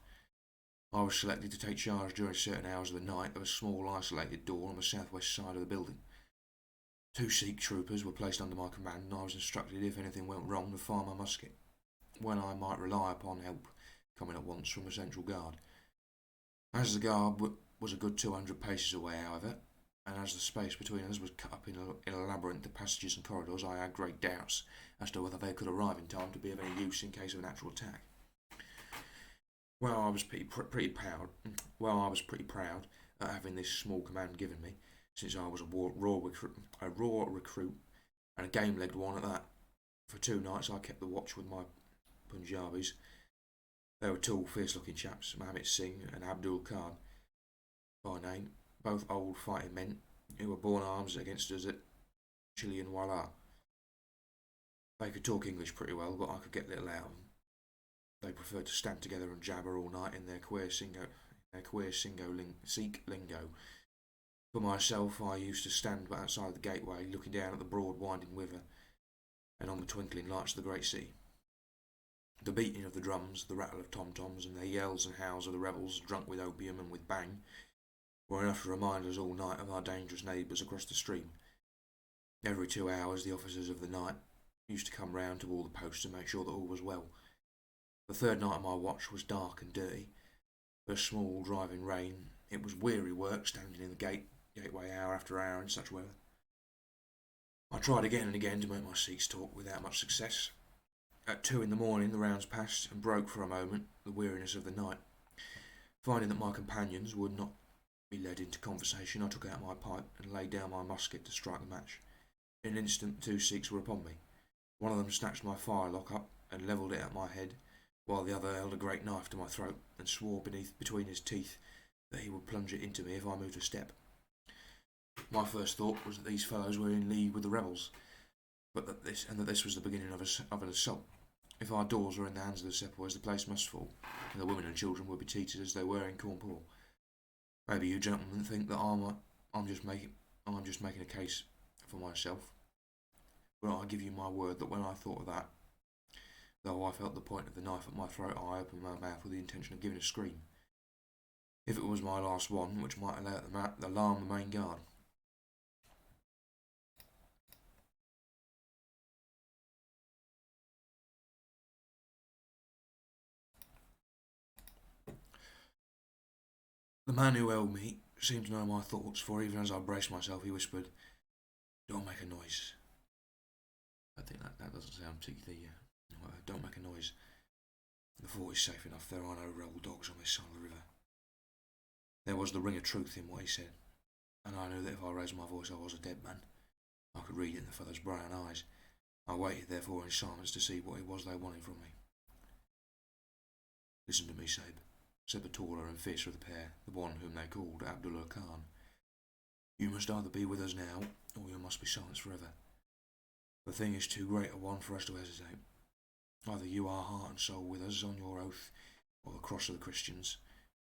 I was selected to take charge during certain hours of the night of a small isolated door on the southwest side of the building. 2 Sikh troopers were placed under my command, and I was instructed if anything went wrong to fire my musket, when I might rely upon help coming at once from the central guard. As the guard was a good 200 paces away, however, and as the space between us was cut up in a labyrinth of passages and corridors, I had great doubts as to whether they could arrive in time to be of any use in case of an actual attack. I was pretty proud at having this small command given me, since I was a raw recruit, and a game-legged one at that. For 2 nights I kept the watch with my Punjabis. They were tall, fierce-looking chaps, Mohammed Singh and Abdul Khan by name, both old fighting men who were born arms against us at Chilianwala. They could talk English pretty well, but I could get little out of them. They preferred to stand together and jabber all night in their queer Sikh lingo. For myself, I used to stand outside the gateway, looking down at the broad winding river and on the twinkling lights of the great city. The beating of the drums, the rattle of tom-toms, and the yells and howls of the rebels, drunk with opium and with bang, were enough to remind us all night of our dangerous neighbours across the stream. Every 2 hours the officers of the night used to come round to all the posts and make sure that all was well. The 3rd night of my watch was dark and dirty. For a small driving rain, it was weary work standing in the gateway hour after hour in such weather. I tried again and again to make my Sikhs talk without much success. At 2 in the morning the rounds passed and broke for a moment the weariness of the night. Finding that my companions would not be led into conversation, I took out my pipe and laid down my musket to strike the match. In an instant the 2 Sikhs were upon me. One of them snatched my firelock up and levelled it at my head, while the other held a great knife to my throat and swore between his teeth that he would plunge it into me if I moved a step. My first thought was that these fellows were in league with the rebels, but that this was the beginning of an assault. If our doors were in the hands of the sepoys, the place must fall, and the women and children would be treated as they were in Cawnpore. Maybe you gentlemen think that I'm just making a case for myself, but I give you my word that when I thought of that, though I felt the point of the knife at my throat, I opened my mouth with the intention of giving a scream. If it was my last one, which might alarm the main guard. The man who held me seemed to know my thoughts, for even as I braced myself, he whispered, "Don't make a noise." I think that doesn't sound particularly... don't make a noise. The fort is safe enough. There are no rebel dogs on this side of the river. There was the ring of truth in what he said, and I knew that if I raised my voice I was a dead man. I could read it in the fellow's brown eyes. I waited, therefore, in silence to see what it was they wanted from me. "Listen to me, Sabe," said the taller and fiercer of the pair, the one whom they called Abdullah Khan. "You must either be with us now, or you must be silenced forever. The thing is too great a one for us to hesitate. Either you are heart and soul with us on your oath, or the cross of the Christians,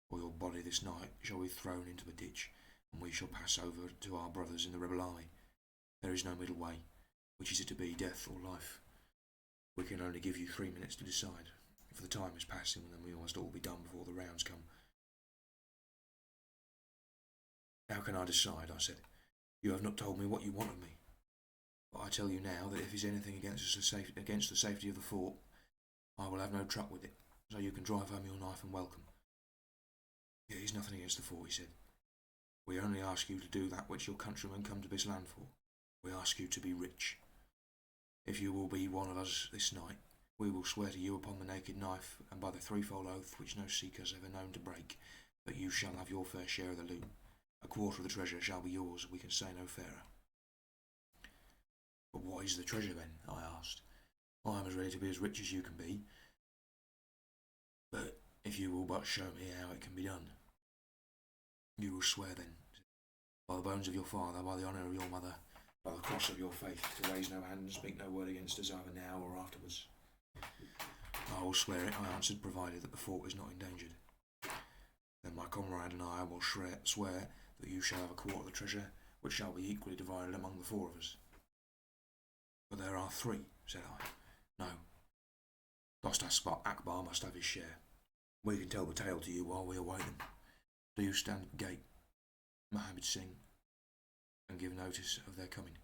or your body this night shall be thrown into the ditch, and we shall pass over to our brothers in the rebel army. There is no middle way. Which is it to be, death or life? We can only give you 3 minutes to decide, for the time is passing and we must all be done before the rounds come. can I decide?" I said. "You have not told me what you want of me. But I tell you now that if he's anything against the safety of the fort, I will have no truck with it, so you can drive home your knife and welcome." "It is nothing against the fort," he said. "We only ask you to do that which your countrymen come to this land for. We ask you to be rich. If you will be one of us this night, we will swear to you upon the naked knife and by the threefold oath which no Sikh has ever known to break, that you shall have your fair share of the loot. A quarter of the treasure shall be yours, we can say no fairer." "But what is the treasure then?" I asked. "I am as ready to be as rich as you can be, but if you will but show me how it can be done." "You will swear then, by the bones of your father, by the honour of your mother, by the cross of your faith, to raise no hand and speak no word against us either now or afterwards." "I will swear it," I answered, "provided that the fort is not endangered." "Then my comrade and I will swear that you shall have a quarter of the treasure, which shall be equally divided among the four of us." "But there are three," said I. "No. Dost Akbar must have his share. We can tell the tale to you while we await them. Do you stand at the gate, Mohammed Singh, and give notice of their coming."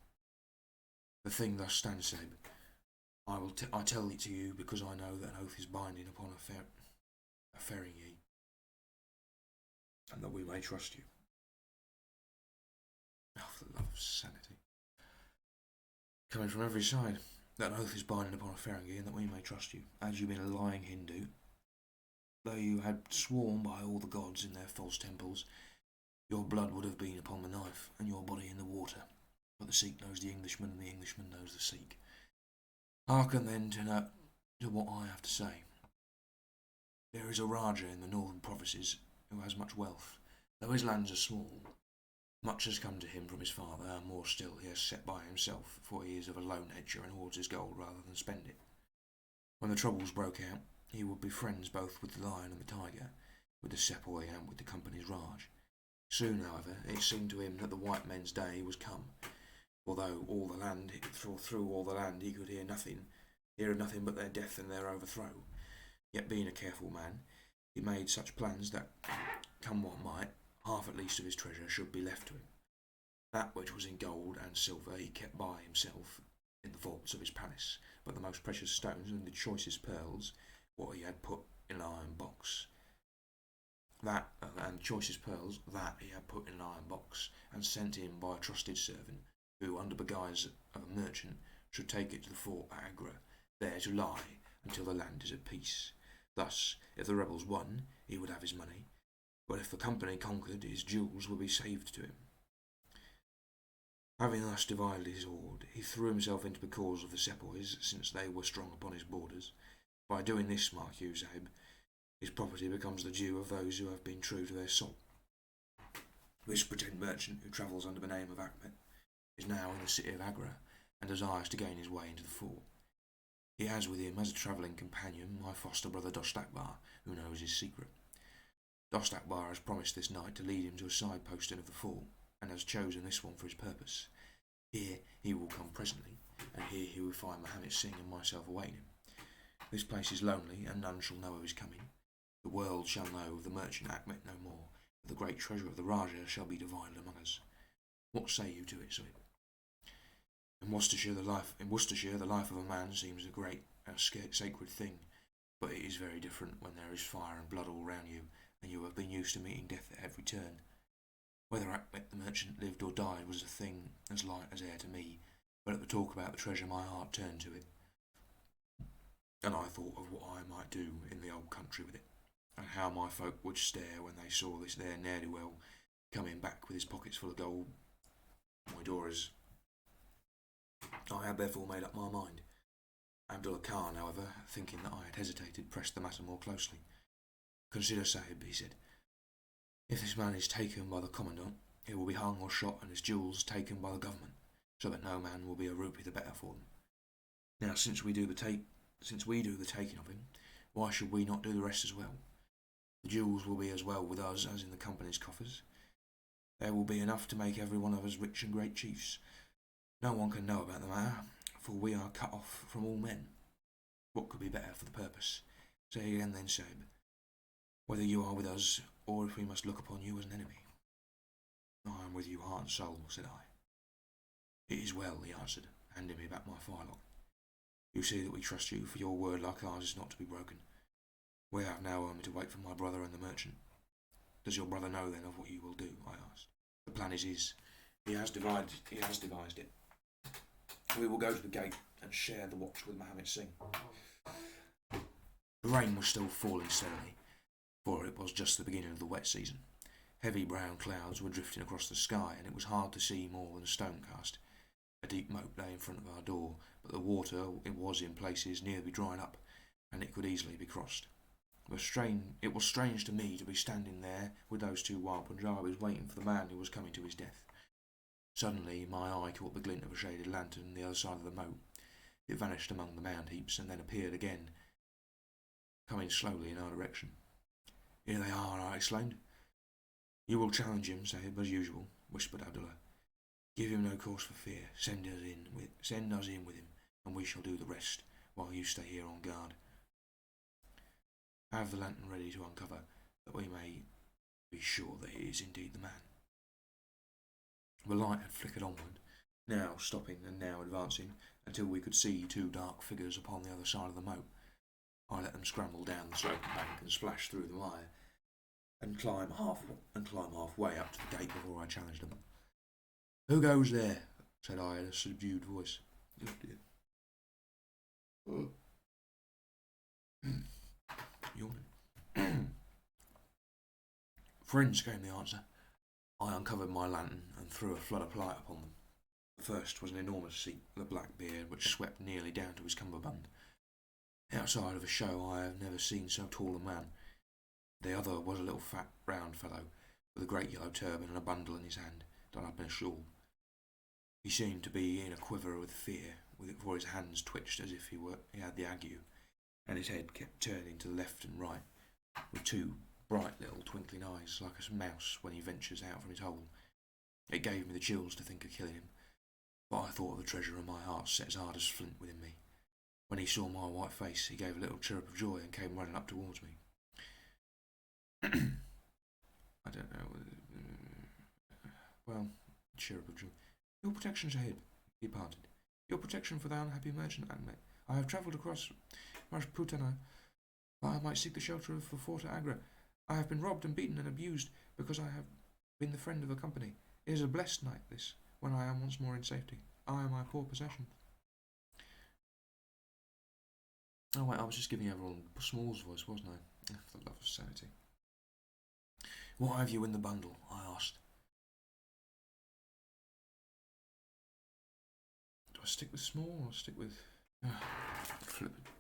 "The thing thus stands, Sahib. I tell it to you because I know that an oath is binding upon a Ferengi, and that we may trust you." Oh, for the love of sanity. Coming from every side, that an oath is binding upon a Ferengi, and that we may trust you. Had you been a lying Hindu, though you had sworn by all the gods in their false temples, your blood would have been upon the knife, and your body in the water. But the Sikh knows the Englishman, and the Englishman knows the Sikh. Hearken then to what I have to say. There is a Raja in the northern provinces who has much wealth. Though his lands are small, much has come to him from his father, and more still he has set by himself, for he is of a low nature and hoards his gold rather than spend it. When the troubles broke out, he would be friends both with the lion and the tiger, with the sepoy and with the company's Raj. Soon, however, it seemed to him that the white men's day was come. Although through all the land he could hear of nothing but their death and their overthrow. Yet being a careful man, he made such plans that, come what might, half at least of his treasure should be left to him. That which was in gold and silver he kept by himself in the vaults of his palace, but the most precious stones and the choicest pearls, what he had put in an iron box. That he had put in an iron box, and sent in by a trusted servant, who, under the guise of a merchant, should take it to the fort at Agra, there to lie until the land is at peace. Thus, if the rebels won, he would have his money, but if the company conquered, his jewels would be saved to him. Having thus divided his hoard, he threw himself into the cause of the sepoys, since they were strong upon his borders. By doing this, mark you, Sahib, his property becomes the due of those who have been true to their salt. This pretend merchant, who travels under the name of Ahmed, is now in the city of Agra, and desires to gain his way into the fort. He has with him as a travelling companion my foster brother Dost Akbar, who knows his secret. Dost Akbar has promised this night to lead him to a side posting of the fort, and has chosen this one for his purpose. Here he will come presently, and here he will find Mohammed Singh and myself awaiting him. This place is lonely, and none shall know of his coming. The world shall know of the merchant Ahmed no more, but the great treasure of the Rajah shall be divided among us. What say you to it, Sahib? In Worcestershire, the life of a man seems a great, sacred thing, but it is very different when there is fire and blood all round you, and you have been used to meeting death at every turn. Whether Ahmed the merchant lived or died was a thing as light as air to me, but at the talk about the treasure my heart turned to it, and I thought of what I might do in the old country with it, and how my folk would stare when they saw this there ne'er-do-well coming back with his pockets full of gold. My daughters. I had therefore made up my mind. Abdullah Khan, however, thinking that I had hesitated, pressed the matter more closely. "Consider, Sahib," he said. "If this man is taken by the commandant, he will be hung or shot, and his jewels taken by the government, so that no man will be a rupee the better for them. Now, since we do the taking of him, why should we not do the rest as well? The jewels will be as well with us as in the company's coffers. There will be enough to make every one of us rich and great chiefs. No one can know about the matter, for we are cut off from all men. What could be better for the purpose? Say again then, Sahib, whether you are with us, or if we must look upon you as an enemy." I am with you heart and soul, said I. It is well, he answered, handing me back my firelock. You see that we trust you, for your word like ours is not to be broken. We have now only to wait for my brother and the merchant. Does your brother know then of what you will do? I asked. The plan is his. He has devised it. We will go to the gate and share the watch with Mohammed Singh. The rain was still falling steadily, for it was just the beginning of the wet season. Heavy brown clouds were drifting across the sky, and it was hard to see more than a stone cast. A deep moat lay in front of our door, but the water it was in places nearly dried up, and it could easily be crossed. It was strange to me to be standing there with those two wild Punjabis waiting for the man who was coming to his death. Suddenly my eye caught the glint of a shaded lantern on the other side of the moat. It vanished among the mound heaps and then appeared again, coming slowly in our direction. Here they are, I exclaimed. You will challenge him, Sahib, as usual, whispered Abdullah. Give him no cause for fear. Send us in with him, and we shall do the rest, while you stay here on guard. Have the lantern ready to uncover, that we may be sure that it is indeed the man. The light had flickered onward, now stopping and now advancing, until we could see two dark figures upon the other side of the moat. I let them scramble down the sloping bank and splash through the mire, and climb halfway up to the gate before I challenged them. Who goes there? Said I in a subdued voice. Yawning. Friends, came the answer. I uncovered my lantern and threw a flood of light upon them. The first was an enormous Sikh with a black beard which swept nearly down to his cummerbund. Outside of a show I have never seen so tall a man. The other was a little fat, round fellow, with a great yellow turban and a bundle in his hand, done up in a shawl. He seemed to be in a quiver with fear, for his hands twitched as if he had the ague, and his head kept turning to the left and right, with two bright little twinkling eyes, like a mouse when he ventures out from his hole. It gave me the chills to think of killing him, but I thought of the treasure in my heart set as hard as flint within me. When he saw my white face, he gave a little chirrup of joy and came running up towards me. I don't know. Well, chirrup of joy. Your protection, Sahib, he panted. Your protection for the unhappy merchant, Ahmed. I have travelled across Rajputana that I might seek the shelter of the fort at Agra. I have been robbed and beaten and abused because I have been the friend of the company. It is a blessed night, this, when I am once more in safety. I am my poor possession. Oh wait, I was just giving everyone Small's voice, wasn't I? For the love of sanity. What have you in the bundle? I asked. Do I stick with Small or stick with... flip it.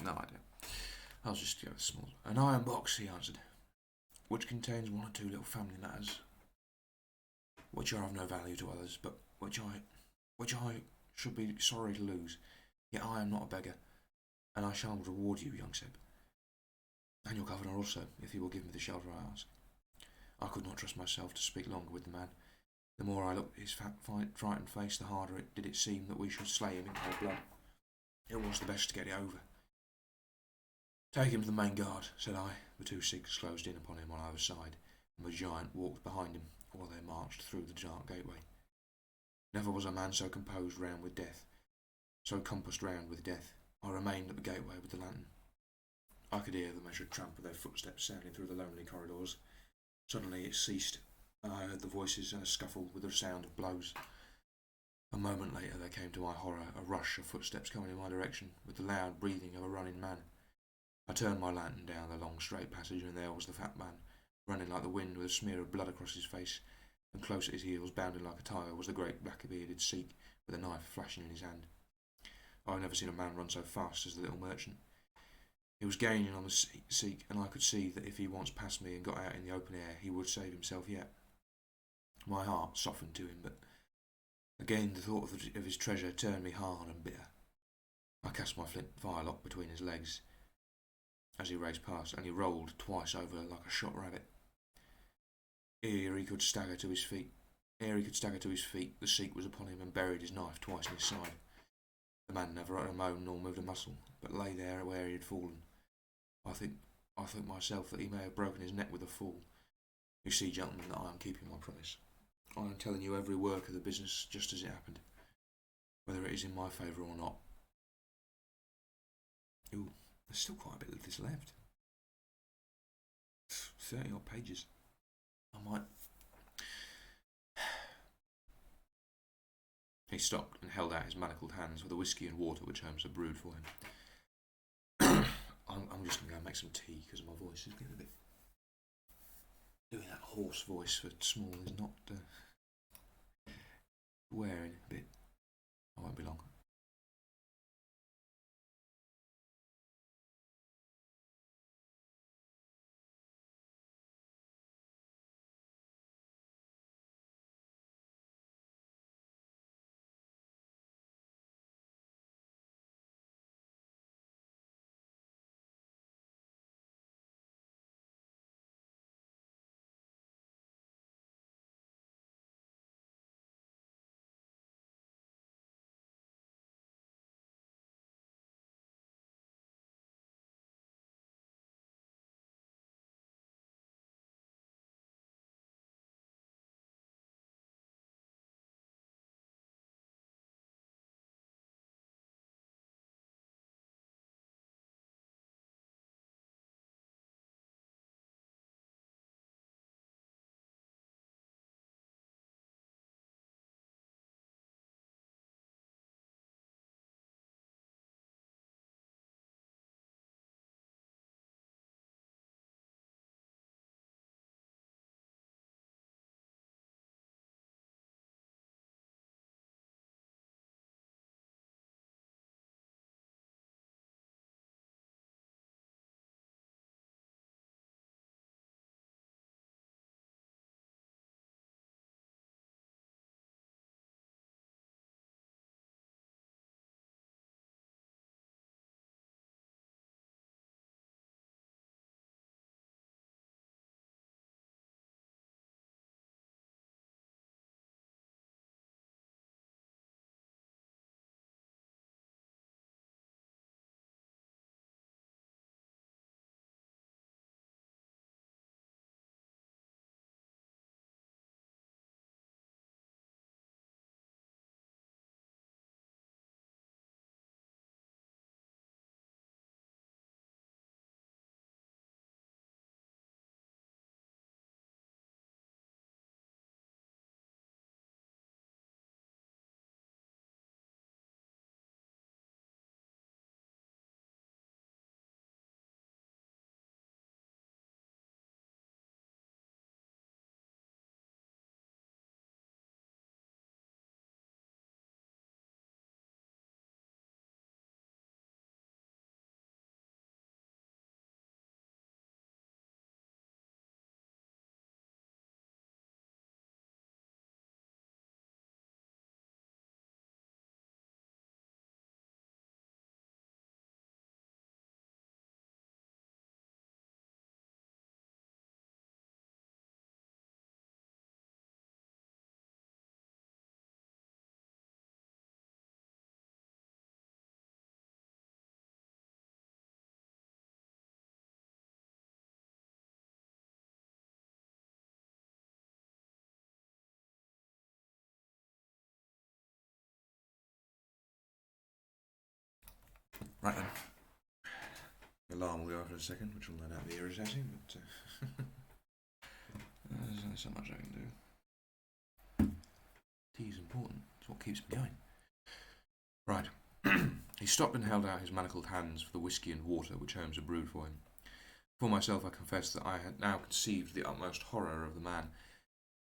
No idea. I'll just go with Small. An iron box, he answered, which contains one or two little family matters, which are of no value to others, but which I should be sorry to lose. Yet I am not a beggar, and I shall reward you, young Seb, and your governor also, if you will give me the shelter I ask. I could not trust myself to speak longer with the man. The more I looked at his fat, frightened face, the harder did it seem that we should slay him in cold blood. It was the best to get it over. Take him to the main guard, said I. The two Sikhs closed in upon him on either side, and the giant walked behind him while they marched through the dark gateway. Never was a man so composed round with death, so compassed round with death. I remained at the gateway with the lantern. I could hear the measured tramp of their footsteps sounding through the lonely corridors. Suddenly it ceased, and I heard the voices and a scuffle with the sound of blows. A moment later there came to my horror a rush of footsteps coming in my direction, with the loud breathing of a running man. I turned my lantern down the long straight passage, and there was the fat man, running like the wind with a smear of blood across his face, and close at his heels, bounding like a tiger, was the great black-bearded Sikh with a knife flashing in his hand. I had never seen a man run so fast as the little merchant. He was gaining on the Sikh, and I could see that if he once passed me and got out in the open air, he would save himself yet. My heart softened to him, but again the thought of his treasure turned me hard and bitter. I cast my flint firelock between his legs as he raced past, and he rolled twice over like a shot rabbit. Ere he could stagger to his feet, the Sikh was upon him and buried his knife twice in his side. The man never uttered a moan nor moved a muscle, but lay there where he had fallen. I I think myself that he may have broken his neck with a fall. You see, gentlemen, that I am keeping my promise. I am telling you every work of the business just as it happened, whether it is in my favour or not. Ooh, there's still quite a bit of this left. 30 odd pages. I might... He stopped and held out his manacled hands for the whiskey and water which Holmes had brewed for him. I'm just going to go and make some tea because my voice is getting a bit... Doing that hoarse voice for small is not wearing a bit. I won't be long. Right then. The alarm will go off in a second, which will no doubt be irritating, but there's only so much I can do. Tea is important. It's what keeps me going. Right. He stopped and held out his manacled hands for the whiskey and water which Holmes had brewed for him. For myself, I confess that I had now conceived the utmost horror of the man,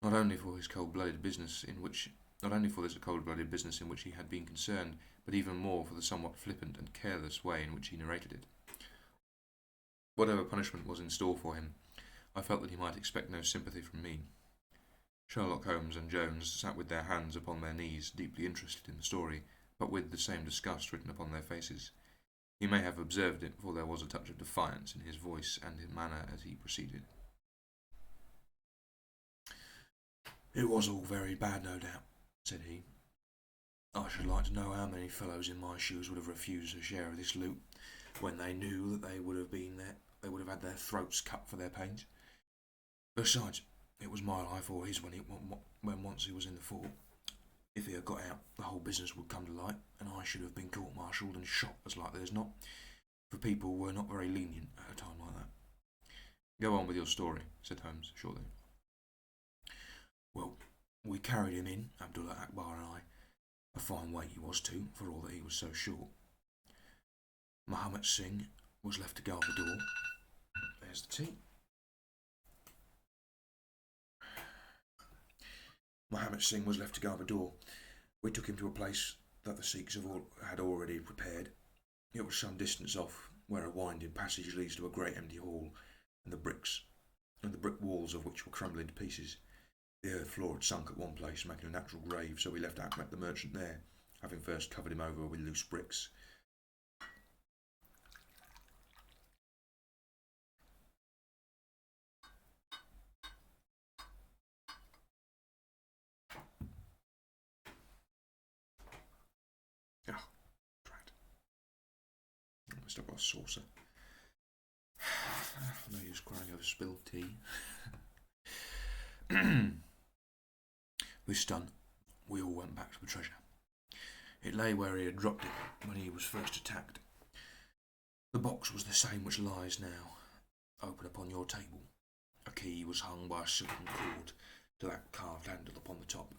not only for this cold-blooded business in which he had been concerned, but even more for the somewhat flippant and careless way in which he narrated it. Whatever punishment was in store for him, I felt that he might expect no sympathy from me. Sherlock Holmes and Jones sat with their hands upon their knees, deeply interested in the story, but with the same disgust written upon their faces. He may have observed it, for there was a touch of defiance in his voice and his manner as he proceeded. "It was all very bad, no doubt," said he. "I should like to know how many fellows in my shoes would have refused a share of this loot when they knew that they would have have had their throats cut for their pains. Besides, it was my life or his when once he was in the fort. If he had got out, the whole business would come to light, and I should have been court-martialled and shot as likely as not, for people were not very lenient at a time like that. Go on with your story, said Holmes shortly. Well, we carried him in, Abdullah Akbar and I. A fine weight he was too, for all that he was so short. Muhammad Singh was left to guard the door. There's the tea. Muhammad Singh was left to guard the door. We took him to a place that the Sikhs had already prepared. It was some distance off, where a winding passage leads to a great empty hall, and the brick walls of which were crumbling to pieces. The earth floor had sunk at one place, making a natural grave, so we left Ahmed the merchant there, having first covered him over with loose bricks. I've got a saucer. No use crying over spilled tea. This done, we all went back to the treasure. It lay where he had dropped it when he was first attacked. The box was the same which lies now, open upon your table. A key was hung by a silken cord to that carved handle upon the top.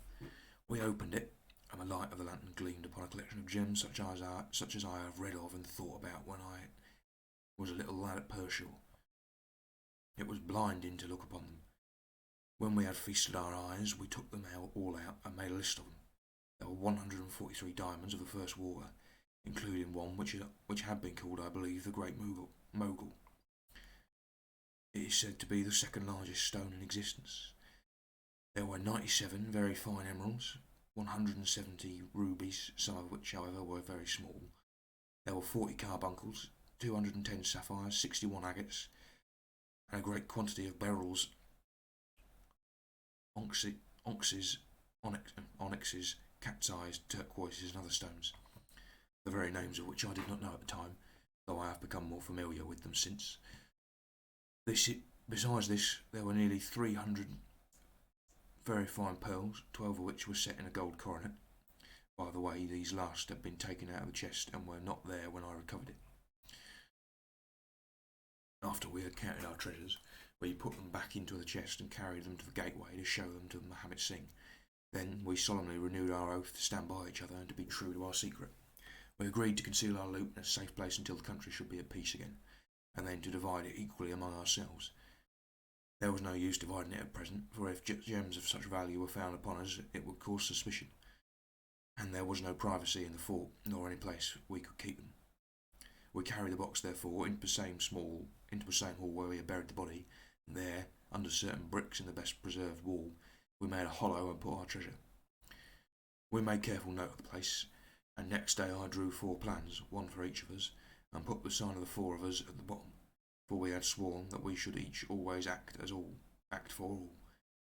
We opened it, and the light of the lantern gleamed upon a collection of gems such as I have read of and thought about when I was a little lad at Pershore. It was blinding to look upon them. When we had feasted our eyes, we took them all out and made a list of them. There were 143 diamonds of the first water, including one which had been called, I believe, the Great Mogul. It is said to be the second largest stone in existence. There were 97 very fine emeralds, 170 rubies, some of which, however, were very small. There were 40 carbuncles, 210 sapphires, 61 agates, and a great quantity of beryls, onyxes, cat's eyes, turquoises, and other stones, the very names of which I did not know at the time, though I have become more familiar with them since. Besides this, there were nearly 300 very fine pearls, 12 of which were set in a gold coronet. By the way, these last had been taken out of the chest and were not there when I recovered it. After we had counted our treasures, we put them back into the chest and carried them to the gateway to show them to Muhammad Singh. Then we solemnly renewed our oath to stand by each other and to be true to our secret. We agreed to conceal our loot in a safe place until the country should be at peace again, and then to divide it equally among ourselves. There was no use dividing it at present, for if gems of such value were found upon us, it would cause suspicion, and there was no privacy in the fort, nor any place we could keep them. We carried the box, therefore, into the same hall where we had buried the body, and there, under certain bricks in the best preserved wall, we made a hollow and put our treasure. We made careful note of the place, and next day I drew 4 plans, one for each of us, and put the sign of the 4 of us at the bottom, for we had sworn that we should each always act for all,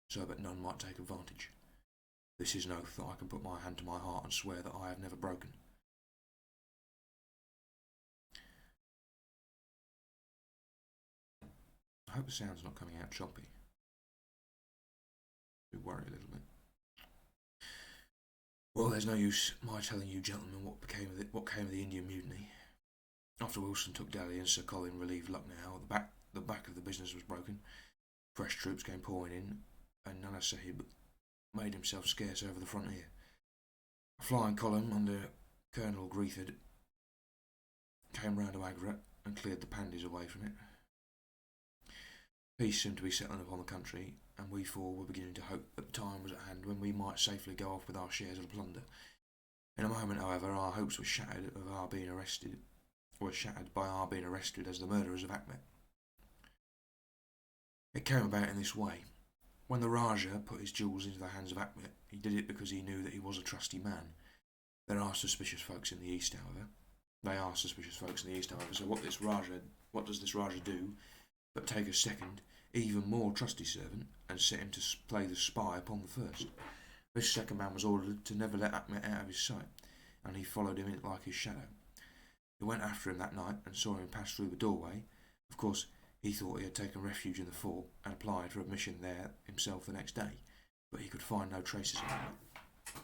so that none might take advantage. This is an oath that I can put my hand to my heart and swear that I have never broken. I hope the sound's not coming out choppy. I do worry a little bit. Well, there's no use my telling you, gentlemen, what came of the Indian Mutiny. After Wilson took Delhi and Sir Colin relieved Lucknow, the back of the business was broken. Fresh troops came pouring in, and Nana Sahib made himself scarce over the frontier. A flying column under Colonel Greethard came round to Agra and cleared the Pandys away from it. Peace seemed to be settling upon the country, and we 4 were beginning to hope that the time was at hand when we might safely go off with our shares of the plunder. In a moment, however, our hopes were shattered by our being arrested as the murderers of Ahmed. It came about in this way. When the Rajah put his jewels into the hands of Ahmed, he did it because he knew that he was a trusty man. There are suspicious folks in the East, however. So what does this Rajah do but take a second, even more trusty servant, and set him to play the spy upon the first? This second man was ordered to never let Ahmed out of his sight, and he followed him like his shadow. He went after him that night and saw him pass through the doorway. Of course, He thought he had taken refuge in the fort and applied for admission there himself the next day, but he could find no traces of it.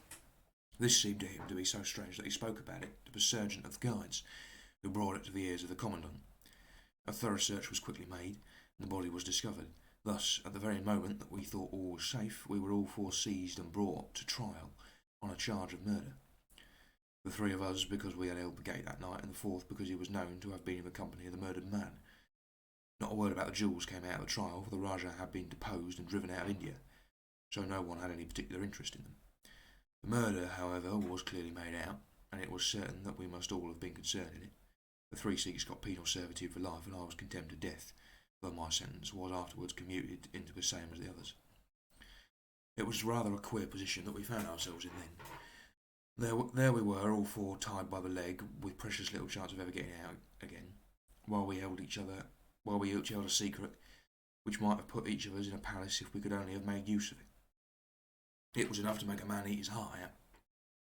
This seemed to him to be so strange that he spoke about it to the sergeant of the guards, who brought it to the ears of the commandant. A thorough search was quickly made, and the body was discovered. Thus, at the very moment that we thought all was safe, we were all four seized and brought to trial on a charge of murder. The three of us because we had held the gate that night, and the fourth because he was known to have been in the company of the murdered man. Not a word about the jewels came out of the trial, for the Rajah had been deposed and driven out of India, so no one had any particular interest in them. The murder, however, was clearly made out, and it was certain that we must all have been concerned in it. The three Sikhs got penal servitude for life, and I was condemned to death, though my sentence was afterwards commuted into the same as the others. It was rather a queer position that we found ourselves in then. There we were, all four tied by the leg, with precious little chance of ever getting out again, while we each held a secret which might have put each of us in a palace if we could only have made use of it. It was enough to make a man eat his heart out,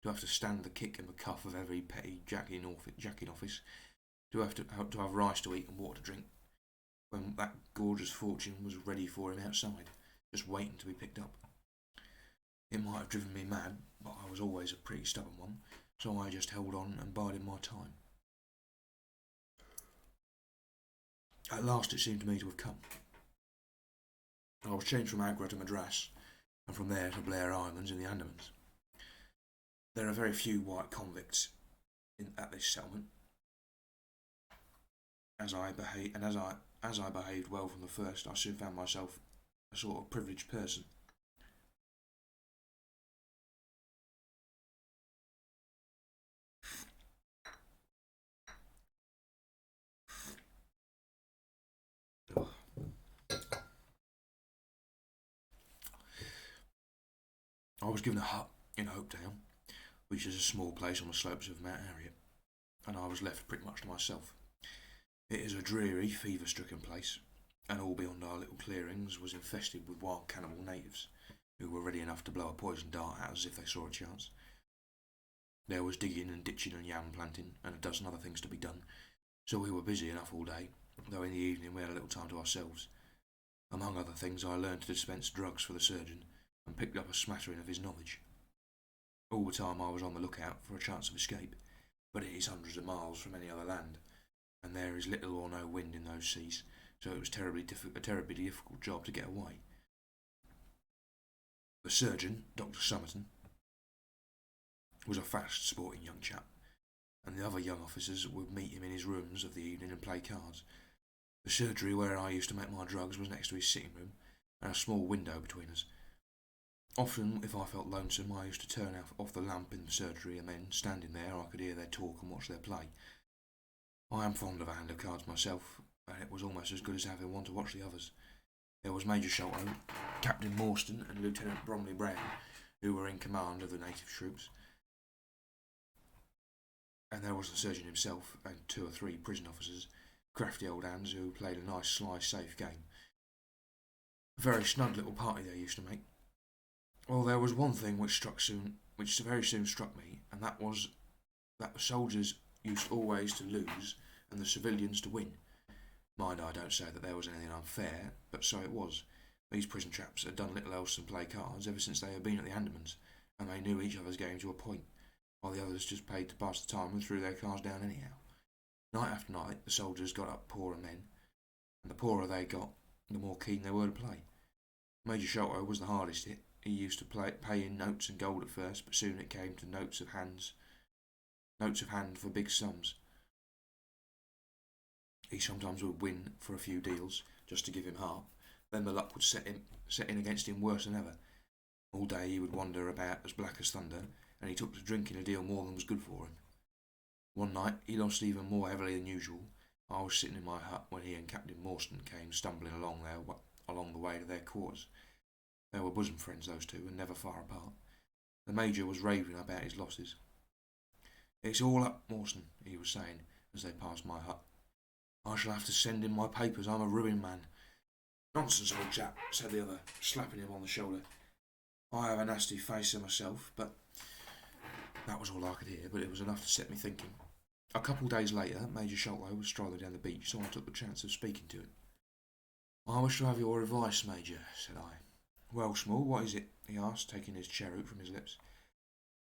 to have to stand the kick and the cuff of every petty jack in office, to have rice to eat and water to drink, when that gorgeous fortune was ready for him outside, just waiting to be picked up. It might have driven me mad, but I was always a pretty stubborn one, so I just held on and bided my time. At last it seemed to me to have come. I was changed from Agra to Madras, and from there to Blair Islands in the Andamans. There are very few white convicts at this settlement. As I behaved well from the first, I soon found myself a sort of privileged person. I was given a hut in Hopetown, which is a small place on the slopes of Mount Harriet, and I was left pretty much to myself. It is a dreary, fever-stricken place, and all beyond our little clearings was infested with wild cannibal natives, who were ready enough to blow a poison dart at us if they saw a chance. There was digging and ditching and yam planting, and a dozen other things to be done, so we were busy enough all day, though in the evening we had a little time to ourselves. Among other things, I learned to dispense drugs for the surgeon, and picked up a smattering of his knowledge. All the time I was on the lookout for a chance of escape, but it is hundreds of miles from any other land, and there is little or no wind in those seas, so it was a terribly difficult job to get away. The surgeon, Dr. Somerton, was a fast, sporting young chap, and the other young officers would meet him in his rooms of the evening and play cards. The surgery where I used to make my drugs was next to his sitting room, and a small window between us. Often, if I felt lonesome, I used to turn off the lamp in the surgery, and then, standing there, I could hear their talk and watch their play. I am fond of a hand of cards myself, and it was almost as good as having one to watch the others. There was Major Sholto, Captain Morstan, and Lieutenant Bromley Brown, who were in command of the native troops. And there was the surgeon himself, and 2 or 3 prison officers, crafty old hands who played a nice, sly, safe game. A very snug little party they used to make. Well, there was one thing which very soon struck me, and that was that the soldiers used always to lose and the civilians to win. Mind, I don't say that there was anything unfair, but so it was. These prison chaps had done little else than play cards ever since they had been at the Andamans, and they knew each other's game to a point, while the others just paid to pass the time and threw their cards down anyhow. Night after night, the soldiers got up poorer men, and the poorer they got, the more keen they were to play. Major Sholto was the hardest hit. He used to pay in notes and gold at first, but soon it came to notes of hand for big sums. He sometimes would win for a few deals, just to give him heart. Then the luck would set in against him worse than ever. All day he would wander about as black as thunder, and he took to drinking a deal more than was good for him. One night he lost even more heavily than usual. I was sitting in my hut when he and Captain Morstan came stumbling along the way to their quarters. They were bosom friends, those two, and never far apart. The Major was raving about his losses. "It's all up, Morstan," he was saying, as they passed my hut. "I shall have to send in my papers. I'm a ruined man." "Nonsense, old chap," said the other, slapping him on the shoulder. "I have a nasty face myself," but that was all I could hear, but it was enough to set me thinking. A couple of days later, Major Sholto was strolling down the beach, so I took the chance of speaking to him. I wish to have your advice, Major, said I. Well, Small, what is it? He asked, taking his cheroot from his lips.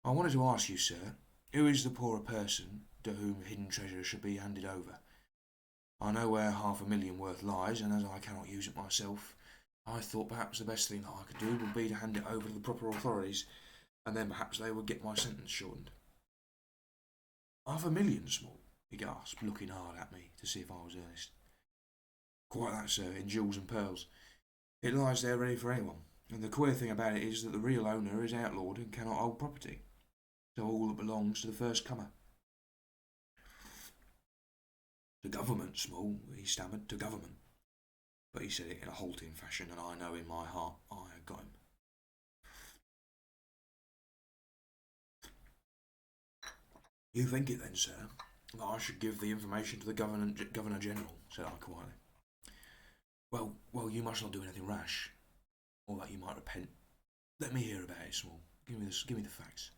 I wanted to ask you, sir, who is the poorer person to whom hidden treasure should be handed over? I know where 500,000 worth lies, and as I cannot use it myself, I thought perhaps the best thing that I could do would be to hand it over to the proper authorities, and then perhaps they would get my sentence shortened. 500,000, Small, he gasped, looking hard at me to see if I was earnest. Quite that, sir, in jewels and pearls. It lies there ready for anyone, and the queer thing about it is that the real owner is outlawed and cannot hold property, so all that belongs to the first comer. To government, Small, he stammered, to government. But he said it in a halting fashion, and I know in my heart I had got him. You think it then, sir, that I should give the information to the Governor General, said I quietly. Well, you must not do anything rash, or that you might repent. Let me hear about it, Small. Give me the facts.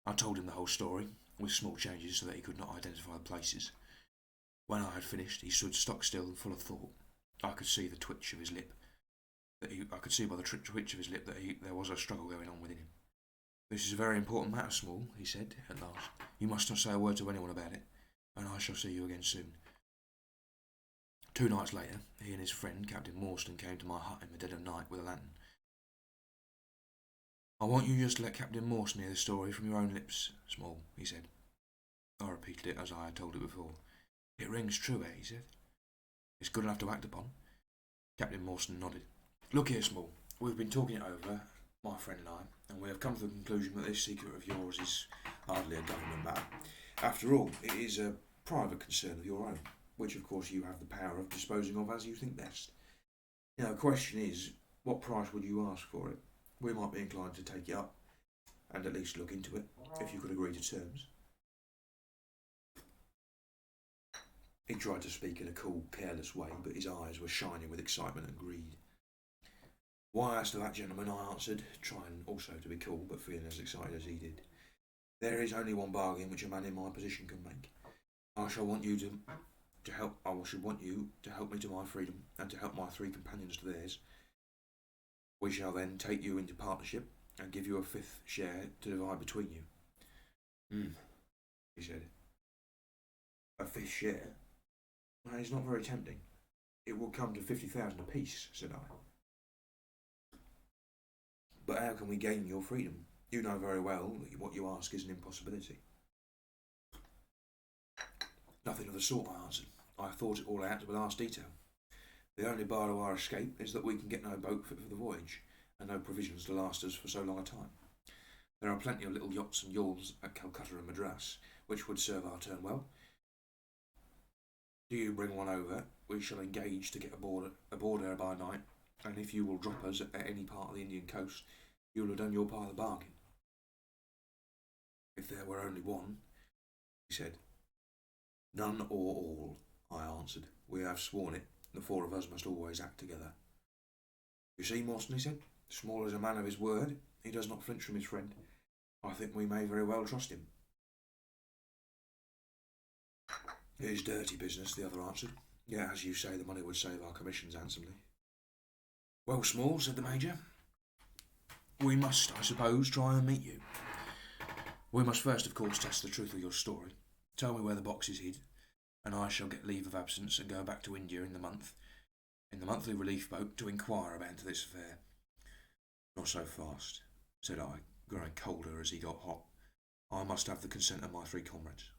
I told him the whole story, with small changes so that he could not identify the places. When I had finished, he stood stock still and full of thought. I could see the twitch of his lip. I could see by the twitch of his lip that there was a struggle going on within him. This is a very important matter, Small, he said at last. You must not say a word to anyone about it, and I shall see you again soon. 2 nights later, he and his friend, Captain Morstan, came to my hut in the dead of night with a lantern. I want you just to let Captain Morstan hear the story from your own lips, Small, he said. I repeated it as I had told it before. It rings true, he said. It's good enough to act upon. Captain Morstan nodded. Look here, Small. We've been talking it over, my friend and I, and we have come to the conclusion that this secret of yours is hardly a government matter. After all, it is a private concern of your own, which of course you have the power of disposing of as you think best. Now, the question is, what price would you ask for it? We might be inclined to take it up, and at least look into it, if you could agree to terms. He tried to speak in a cool, careless way, but his eyes were shining with excitement and greed. Why, as to that, gentleman, I answered, trying also to be cool, but feeling as excited as he did. There is only one bargain which a man in my position can make. I shall want you to help. I should want you to help me to my freedom, and to help my 3 companions to theirs. We shall then take you into partnership, and give you a 5th share to divide between you. He said. A 5th share? That is not very tempting. It will come to 50,000 apiece, said I. But how can we gain your freedom? You know very well that what you ask is an impossibility. Nothing of the sort, I answered. I have thought it all out to the last detail. The only bar to our escape is that we can get no boat fit for the voyage, and no provisions to last us for so long a time. There are plenty of little yachts and yawls at Calcutta and Madras, which would serve our turn well. Do you bring one over? We shall engage to get aboard her by night, and if you will drop us at any part of the Indian coast, you will have done your part of the bargain. If there were only one, he said. None or all, I answered. We have sworn it. The 4 of us must always act together. You see, Morstan, he said, Small is a man of his word. He does not flinch from his friend. I think we may very well trust him. It is dirty business, the other answered. Yet, as you say, the money would save our commissions handsomely. Well, Small, said the Major, we must, I suppose, try and meet you. We must first, of course, test the truth of your story. Tell me where the box is hid, and I shall get leave of absence and go back to India in the monthly relief boat, to inquire about this affair. Not so fast, said I, growing colder as he got hot. I must have the consent of my 3 comrades.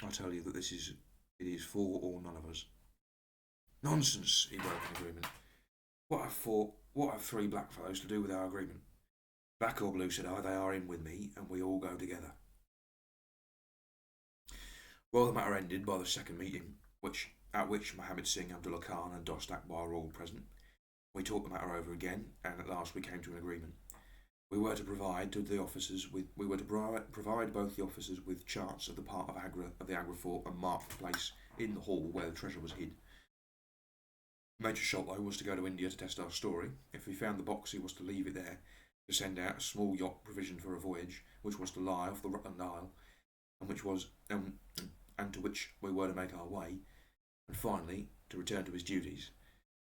I tell you that it is 4 or none of us. Nonsense, he broke in agreement. What have 3 black fellows to do with our agreement? Black or blue, said I, they are in with me, and we all go together. Well, the matter ended by the second meeting, at which Mohammed Singh, Abdullah Khan, and Dost Akbar were all present. We talked the matter over again, and at last we came to an agreement. We were to provide both the officers with charts of the part of the Agra fort, and mark the place in the hall where the treasure was hid. Major Sholto was to go to India to test our story. If he found the box, he was to leave it there, to send out a small yacht provisioned for a voyage, which was to lie off the Rutland Isle, and to which we were to make our way, and finally to return to his duties.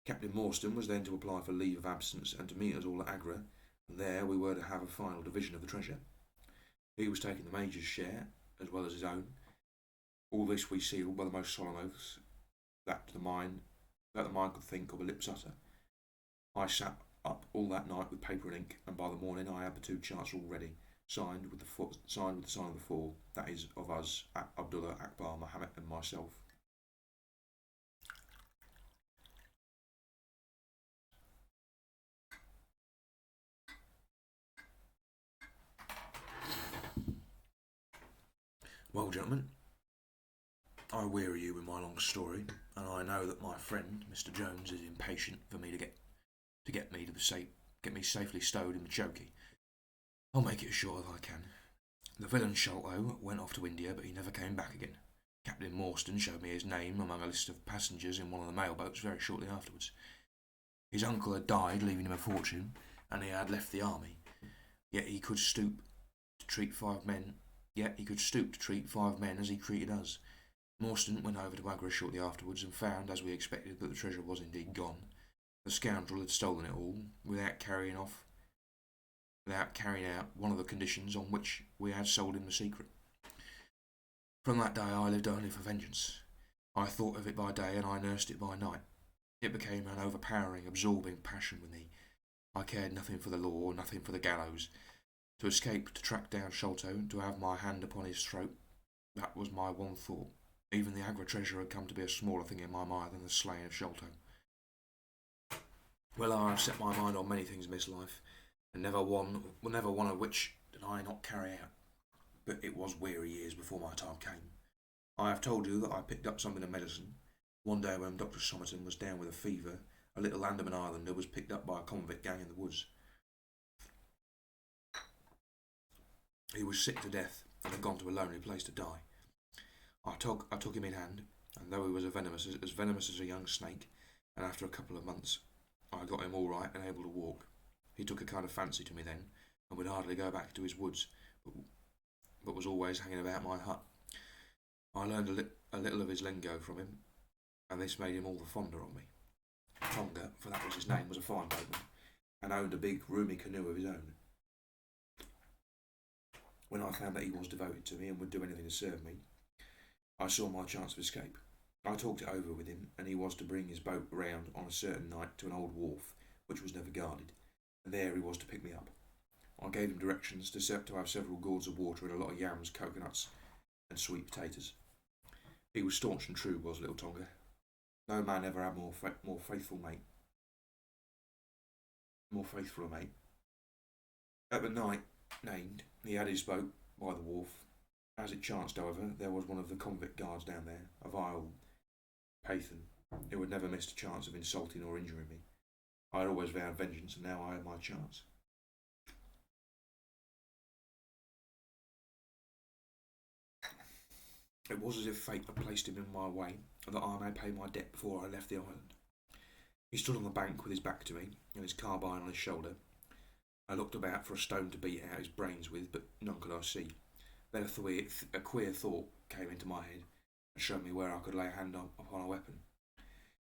Captain Morstan was then to apply for leave of absence and to meet us all at Agra, and there we were to have a final division of the treasure. He was taking the Major's share, as well as his own. All this we sealed by the most solemn oaths that the mind could think or the lips utter. I sat up all that night with paper and ink, and by the morning I had the 2 charts all ready, signed with the sign of the 4, that is, of us, Abdullah, Akbar, Mohammed, and myself. Well, gentlemen, I weary you with my long story, and I know that my friend Mr. Jones is impatient for me to get me safely stowed in the chokey. I'll make it as short as I can. The villain Sholto went off to India, but he never came back again. Captain Morstan showed me his name among a list of passengers in one of the mail boats very shortly afterwards. His uncle had died, leaving him a fortune, and he had left the army. Yet he could stoop to treat 5 men as he treated us. Morstan went over to Agra shortly afterwards and found, as we expected, that the treasure was indeed gone. The scoundrel had stolen it all without carrying out one of the conditions on which we had sold him the secret. From that day I lived only for vengeance. I thought of it by day and I nursed it by night. It became an overpowering, absorbing passion with me. I cared nothing for the law, nothing for the gallows. To escape, to track down Sholto, to have my hand upon his throat, that was my one thought. Even the Agra treasure had come to be a smaller thing in my mind than the slaying of Sholto. Well, I have set my mind on many things in this life, and never one of which did I not carry out. But it was weary years before my time came. I have told you that I picked up something of medicine. One day when Dr. Somerton was down with a fever, a little Andaman Islander was picked up by a convict gang in the woods. He was sick to death and had gone to a lonely place to die. I took him in hand, and though he was as venomous as a young snake, and after a couple of months I got him all right and able to walk. He took a kind of fancy to me then, and would hardly go back to his woods, but was always hanging about my hut. I learned a little of his lingo from him, and this made him all the fonder of me. Tonga, for that was his name, was a fine boatman, and owned a big, roomy canoe of his own. When I found that he was devoted to me and would do anything to serve me, I saw my chance of escape. I talked it over with him, and he was to bring his boat round on a certain night to an old wharf, which was never guarded, and there he was to pick me up. I gave him directions to have several gourds of water and a lot of yams, coconuts, and sweet potatoes. He was staunch and true, was little Tonga. No man ever had more faithful a mate. At the night named, he had his boat by the wharf. As it chanced, however, there was one of the convict guards down there, a vile Pathan, who had never missed a chance of insulting or injuring me. I had always vowed vengeance, and now I had my chance. It was as if fate had placed him in my way, and that I may pay my debt before I left the island. He stood on the bank with his back to me, and his carbine on his shoulder. I looked about for a stone to beat out his brains with, but none could I see. Then a queer thought came into my head and showed me where I could lay a hand upon a weapon.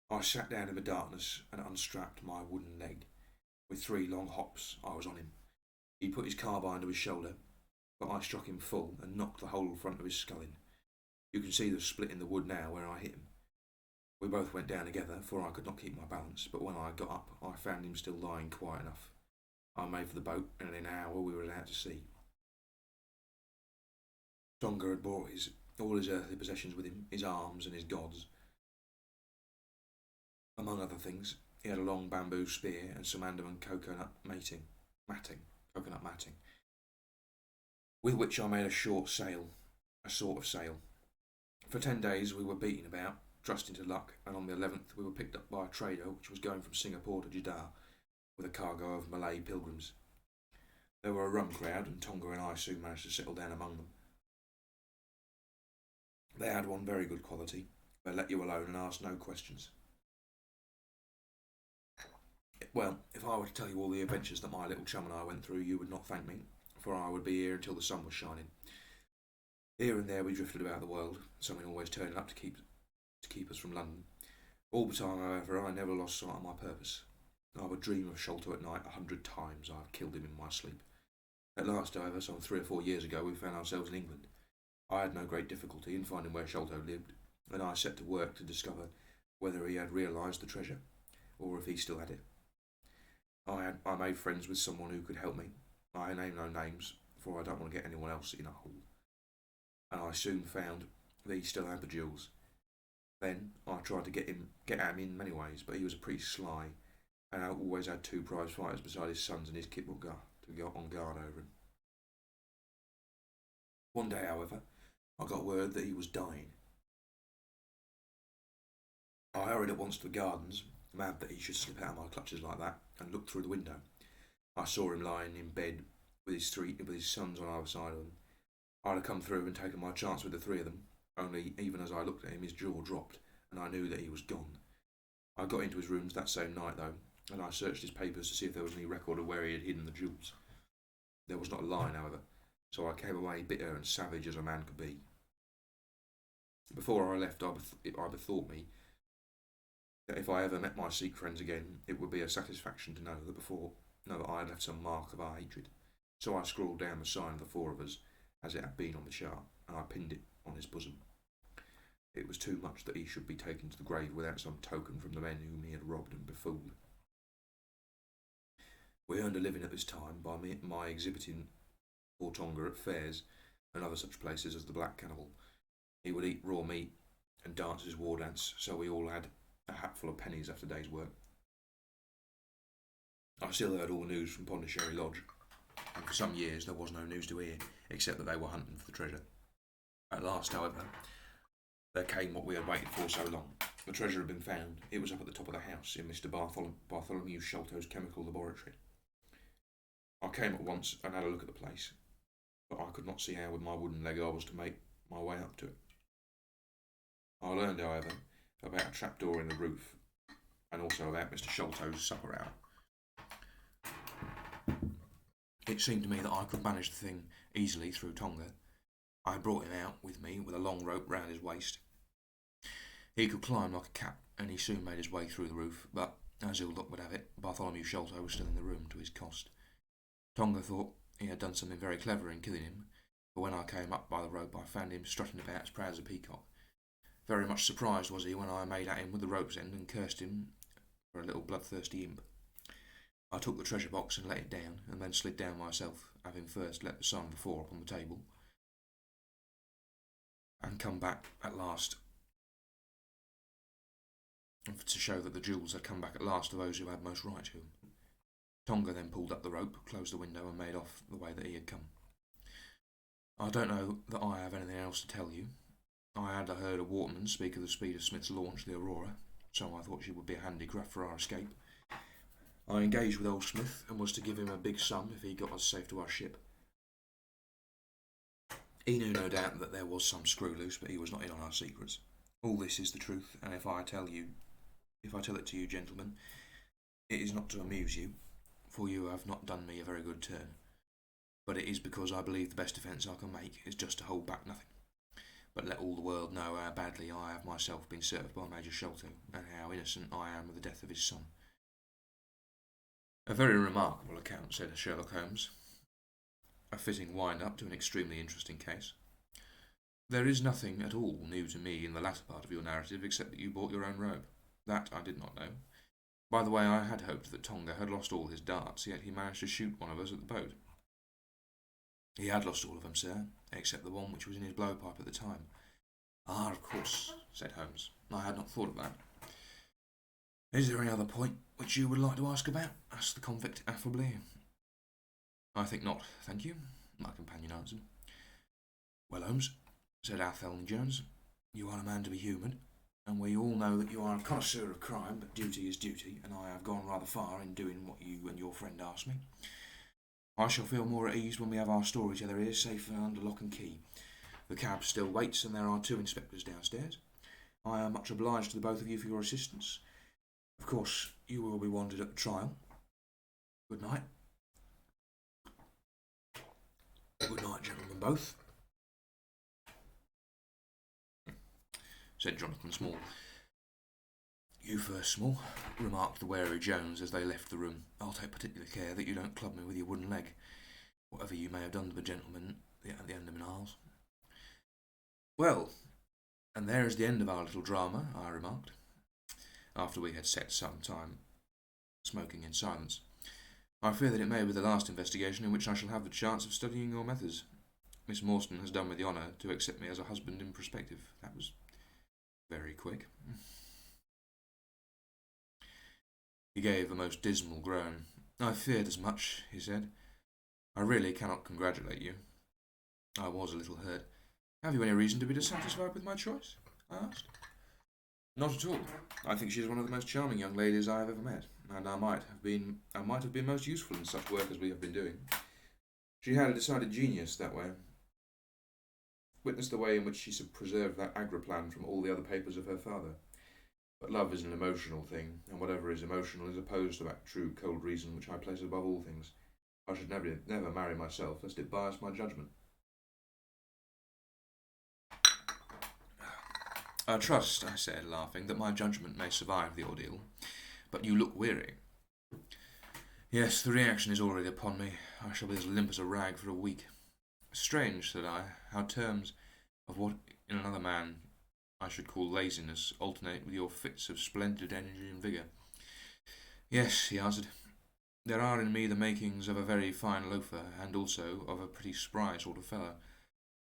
I sat down in the darkness and unstrapped my wooden leg. With 3 long hops I was on him. He put his carbine to his shoulder, but I struck him full and knocked the whole front of his skull in. You can see the split in the wood now where I hit him. We both went down together, for I could not keep my balance, but when I got up I found him still lying quiet enough. I made for the boat, and in an hour we were out to sea. Tonga had brought all his earthly possessions with him, his arms and his gods. Among other things, he had a long bamboo spear and some Andaman coconut matting, with which I made a sort of sail. For 10 days we were beating about, trusting to luck, and on the 11th we were picked up by a trader which was going from Singapore to Jeddah with a cargo of Malay pilgrims. They were a rum crowd, and Tonga and I soon managed to settle down among them. They had one very good quality: they let you alone and asked no questions. Well, if I were to tell you all the adventures that my little chum and I went through, you would not thank me, for I would be here until the sun was shining. Here and there we drifted about the world, something always turning up to keep us from London. All the time, however, I never lost sight of my purpose. I would dream of Sholto at night 100 times. I had killed him in my sleep. At last, however, some 3 or 4 years ago, we found ourselves in England. I had no great difficulty in finding where Sholto lived, and I set to work to discover whether he had realised the treasure, or if he still had it. I made friends with someone who could help me. I name no names, for I don't want to get anyone else in a hole. And I soon found that he still had the jewels. Then I tried to get at him in many ways, but he was pretty sly, and I always had 2 prize fighters beside his sons and his kit to go on guard over him. One day, however, I got word that he was dying. I hurried at once to the gardens, mad that he should slip out of my clutches like that, and looked through the window. I saw him lying in bed with his sons on either side of him. I'd have come through and taken my chance with the 3 of them, only even as I looked at him his jaw dropped, and I knew that he was gone. I got into his rooms that same night, though, and I searched his papers to see if there was any record of where he had hidden the jewels. There was not a line, however, so I came away bitter and savage as a man could be. Before I left, I bethought me that if I ever met my Sikh friends again, it would be a satisfaction to know that I had left some mark of our hatred. So I scrawled down the sign of the 4 of us, as it had been on the chart, and I pinned it on his bosom. It was too much that he should be taken to the grave without some token from the men whom he had robbed and befooled. We earned a living at this time by my exhibiting poor Tonga at fairs and other such places as the Black Cannibal. He would eat raw meat and dance his war dance, so we all had a hatful of pennies after day's work. I still heard all the news from Pondicherry Lodge, and for some years there was no news to hear, except that they were hunting for the treasure. At last, however, there came what we had waited for so long. The treasure had been found. It was up at the top of the house in Mr. Bartholomew Sholto's chemical laboratory. I came at once and had a look at the place, but I could not see how with my wooden leg I was to make my way up to it. I learned, however, about a trapdoor in the roof, and also about Mr. Sholto's supper hour. It seemed to me that I could manage the thing easily through Tonga. I brought him out with me with a long rope round his waist. He could climb like a cat, and he soon made his way through the roof, but, as ill luck would have it, Bartholomew Sholto was still in the room to his cost. Tonga thought he had done something very clever in killing him, but when I came up by the rope I found him strutting about as proud as a peacock. Very much surprised was he when I made at him with the rope's end and cursed him for a little bloodthirsty imp. I took the treasure box and let it down, and then slid down myself, having first let the sign of the 4 upon the table, and come back at last, to show that the jewels had come back at last to those who had most right to them. Tonga then pulled up the rope, closed the window, and made off the way that he had come. I don't know that I have anything else to tell you. I had heard a waterman speak of the speed of Smith's launch, the Aurora, so I thought she would be a handy craft for our escape. I engaged with old Smith and was to give him a big sum if he got us safe to our ship. He knew no doubt that there was some screw loose, but he was not in on our secrets. All this is the truth, and if I tell it to you, gentlemen, it is not to amuse you, for you have not done me a very good turn, but it is because I believe the best defence I can make is just to hold back nothing, but let all the world know how badly I have myself been served by Major Sholto, and how innocent I am of the death of his son. A very remarkable account, said Sherlock Holmes. A fitting wind-up to an extremely interesting case. There is nothing at all new to me in the latter part of your narrative, except that you bought your own robe. That I did not know. By the way, I had hoped that Tonga had lost all his darts, yet he managed to shoot one of us at the boat. He had lost all of them, sir, except the one which was in his blowpipe at the time. Ah, of course, said Holmes. I had not thought of that. Is there any other point which you would like to ask about? Asked the convict affably. I think not, thank you, my companion answered. Well, Holmes, said Athelney Jones, you are a man to be humoured, and we all know that you are a connoisseur of crime, but duty is duty, and I have gone rather far in doing what you and your friend asked me. I shall feel more at ease when we have our story together here, safe and under lock and key. The cab still waits, and there are 2 inspectors downstairs. I am much obliged to the both of you for your assistance. Of course, you will be wanted at the trial. Good night. Good night, gentlemen both, said Jonathan Small. You first, Small, remarked the wary Jones as they left the room. I'll take particular care that you don't club me with your wooden leg, whatever you may have done to the gentleman at the end of Arles. Well, and there is the end of our little drama, I remarked, after we had sat some time smoking in silence. I fear that it may be the last investigation in which I shall have the chance of studying your methods. Miss Morstan has done me the honour to accept me as a husband in prospective. That was very quick. He gave a most dismal groan. I feared as much, he said. I really cannot congratulate you. I was a little hurt. Have you any reason to be dissatisfied with my choice? I asked. Not at all. I think she is one of the most charming young ladies I have ever met, and I might have been most useful in such work as we have been doing. She had a decided genius that way. Witness the way in which she preserved that agriplan from all the other papers of her father. But love is an emotional thing, and whatever is emotional is opposed to that true, cold reason which I place above all things. I should never marry myself, lest it bias my judgment. I trust, I said, laughing, that my judgment may survive the ordeal. But you look weary. Yes, the reaction is already upon me. I shall be as limp as a rag for a week. Strange, said I, how terms of what in another man I should call laziness alternate with your fits of splendid energy and vigour. Yes, he answered. There are in me the makings of a very fine loafer, and also of a pretty spry sort of fellow.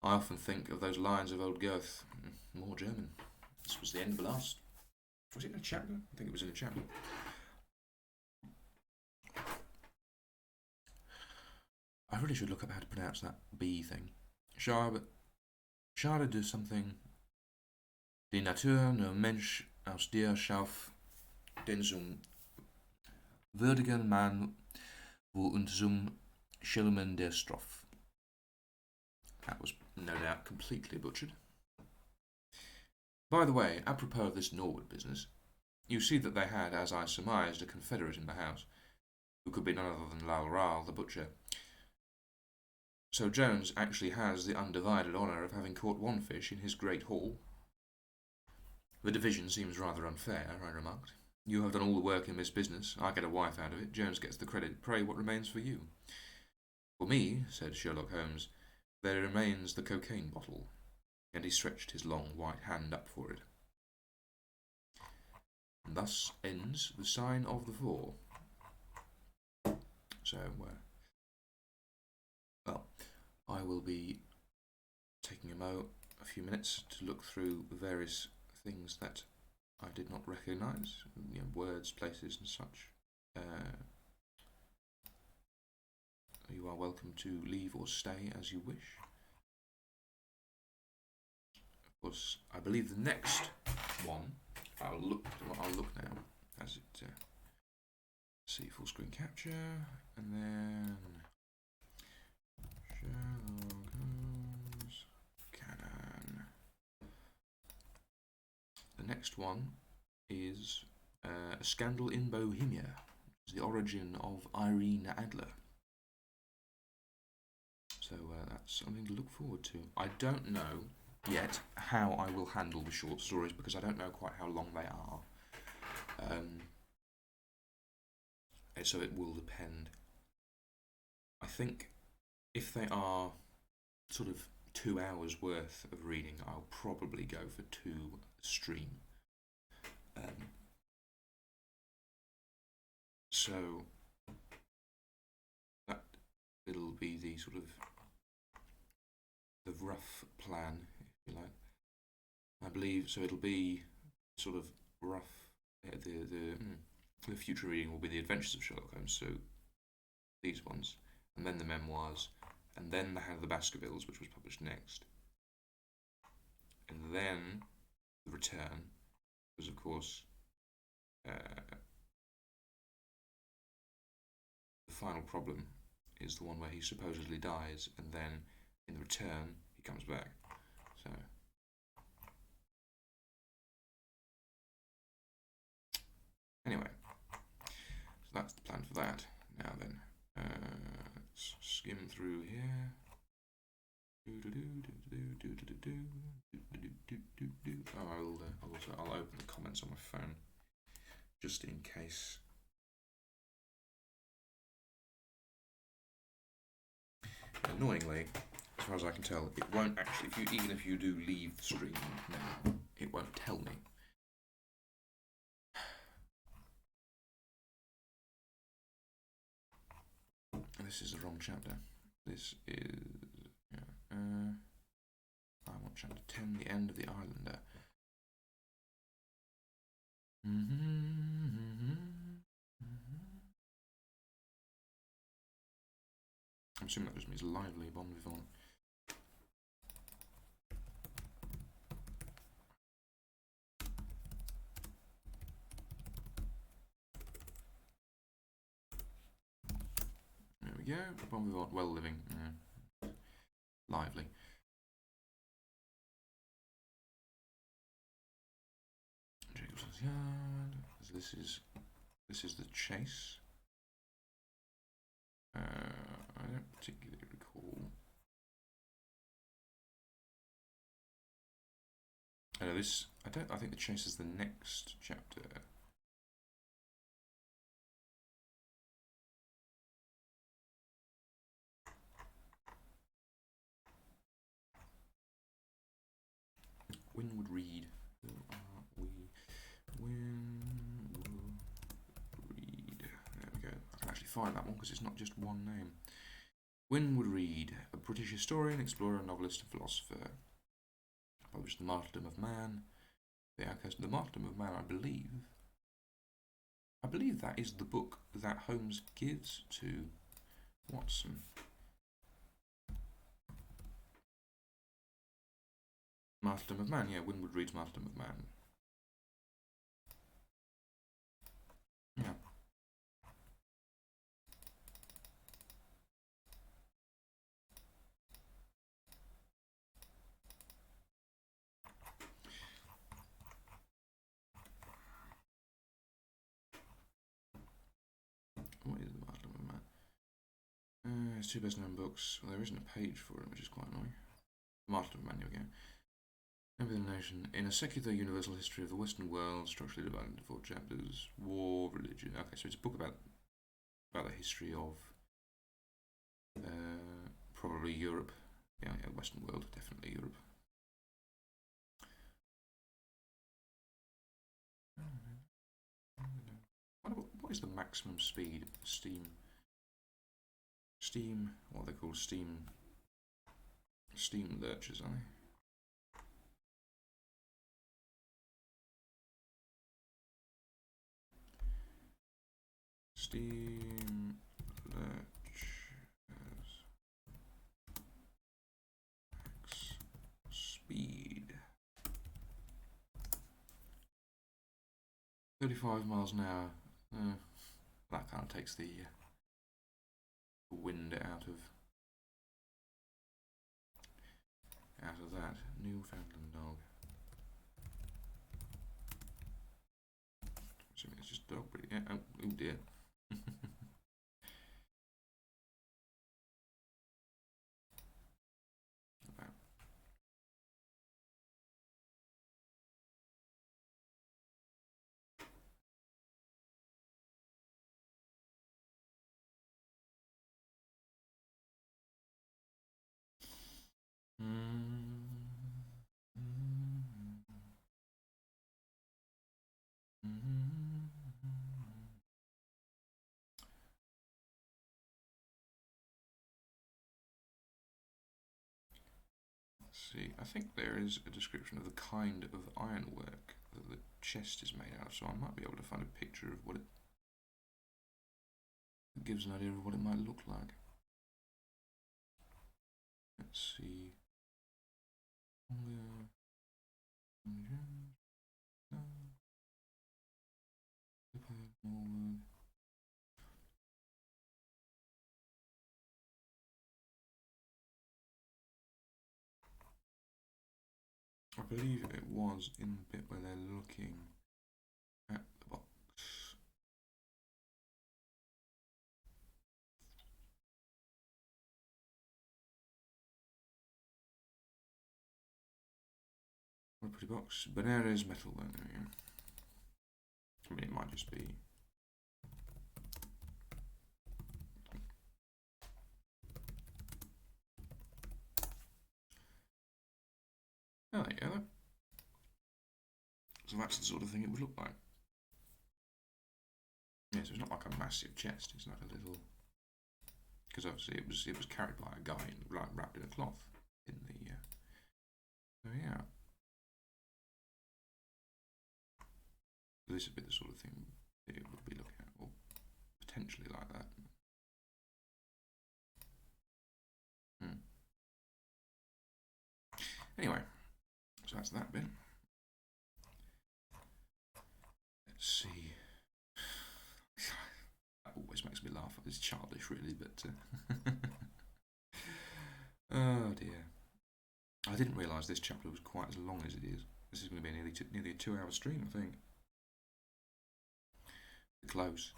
I often think of those lines of old Goethe. More German. This was the end of the last. Was it in a chapter? I think it was in a chapter. I really should look up how to pronounce that B thing. Schade de something. Die Natur nur Mensch aus dir schuf, den zum würdigen Mann wo und zum Schelmen der Strophe. That was no doubt completely butchered. By the way, apropos of this Norwood business, you see that they had, as I surmised, a confederate in the house, who could be none other than Aloud the butcher. So Jones actually has the undivided honour of having caught one fish in his great haul. The division seems rather unfair, I remarked. You have done all the work in this business. I get a wife out of it. Jones gets the credit. Pray, what remains for you? For me, said Sherlock Holmes, there remains the cocaine bottle. And he stretched his long white hand up for it. And thus ends the sign of the four. So, well, I will be taking a few minutes to look through the various things that I did not recognise, words, places and such. You are welcome to leave or stay as you wish. Of course, I believe the next one, I'll look now, as it, see full screen capture, and then Sherlock Holmes, Canon. The next one is A Scandal in Bohemia, the origin of Irene Adler. So that's something to look forward to. I don't know yet how I will handle the short stories because I don't know quite how long they are. So it will depend. I think if they are sort of 2 hours worth of reading, I'll probably go for 2 stream. So that it'll be the sort of the rough plan, if you like. I believe so. It'll be sort of rough. The future reading will be the Adventures of Sherlock Holmes. So these ones, and then the memoirs, and then the Hand of the Baskervilles, which was published next, and then the Return, because of course the final problem is the one where he supposedly dies, and then in the Return he comes back. So anyway, so that's the plan for that. Now then, let's skim through here. I'll open the comments on my phone. just in case. Annoyingly, as far as I can tell, it won't actually, even if you do leave the stream now, it won't tell me. This is the wrong chapter. This is, I want chapter 10, the end of the Islander. I'm assuming that just means lively, bon vivant. There we go, bon vivant, well living, lively. Jacobson's Yard. This is the chase. I don't particularly recall. I know this. I think the chase is the next chapter. Winwood Reed. Who are we? Winwood Reed. There we go. I can actually find that one because it's not just one name. Winwood Reed, a British historian, explorer, novelist, and philosopher. Published The Martyrdom of Man. The Outcast. The Martyrdom of Man, I believe that is the book that Holmes gives to Watson. Martyrdom of Man, yeah, Winwood Reed's Martyrdom of Man. Yeah. What is the Martyrdom of Man? It's two best known books. Well, there isn't a page for it, which is quite annoying. Martyrdom of Man, here we go. Over the Nation. In a secular universal history of the Western world, structurally divided into 4 chapters. War, religion. Okay, so it's a book about the history of probably Europe. Yeah, Western world, definitely Europe. What is the maximum speed of steam? What they call steam lurchers, are they? Steam lurchers. Max speed. 35 miles an hour. That kind of takes the wind out of that. Newfoundland dog. Assuming it's just dog breed. Yeah. Oh dear. See, I think there is a description of the kind of ironwork that the chest is made out of, so I might be able to find a picture of what it gives an idea of what it might look like. Let's see. I believe it was in the bit where they're looking at the box. What a pretty box. Benares metal, then. I mean, it might just be. Oh, there you go. So that's the sort of thing it would look like. Yeah, so it's not like a massive chest. It's like a little, because obviously it was carried by a guy wrapped in a cloth in the. So yeah, this would be the sort of thing it would be looking at, or potentially like that. Anyway, so that's that bit. Let's see. That always makes me laugh. It's childish, really, but. Oh dear. I didn't realise this chapter was quite as long as it is. This is going to be nearly a 2-hour stream, I think. Close.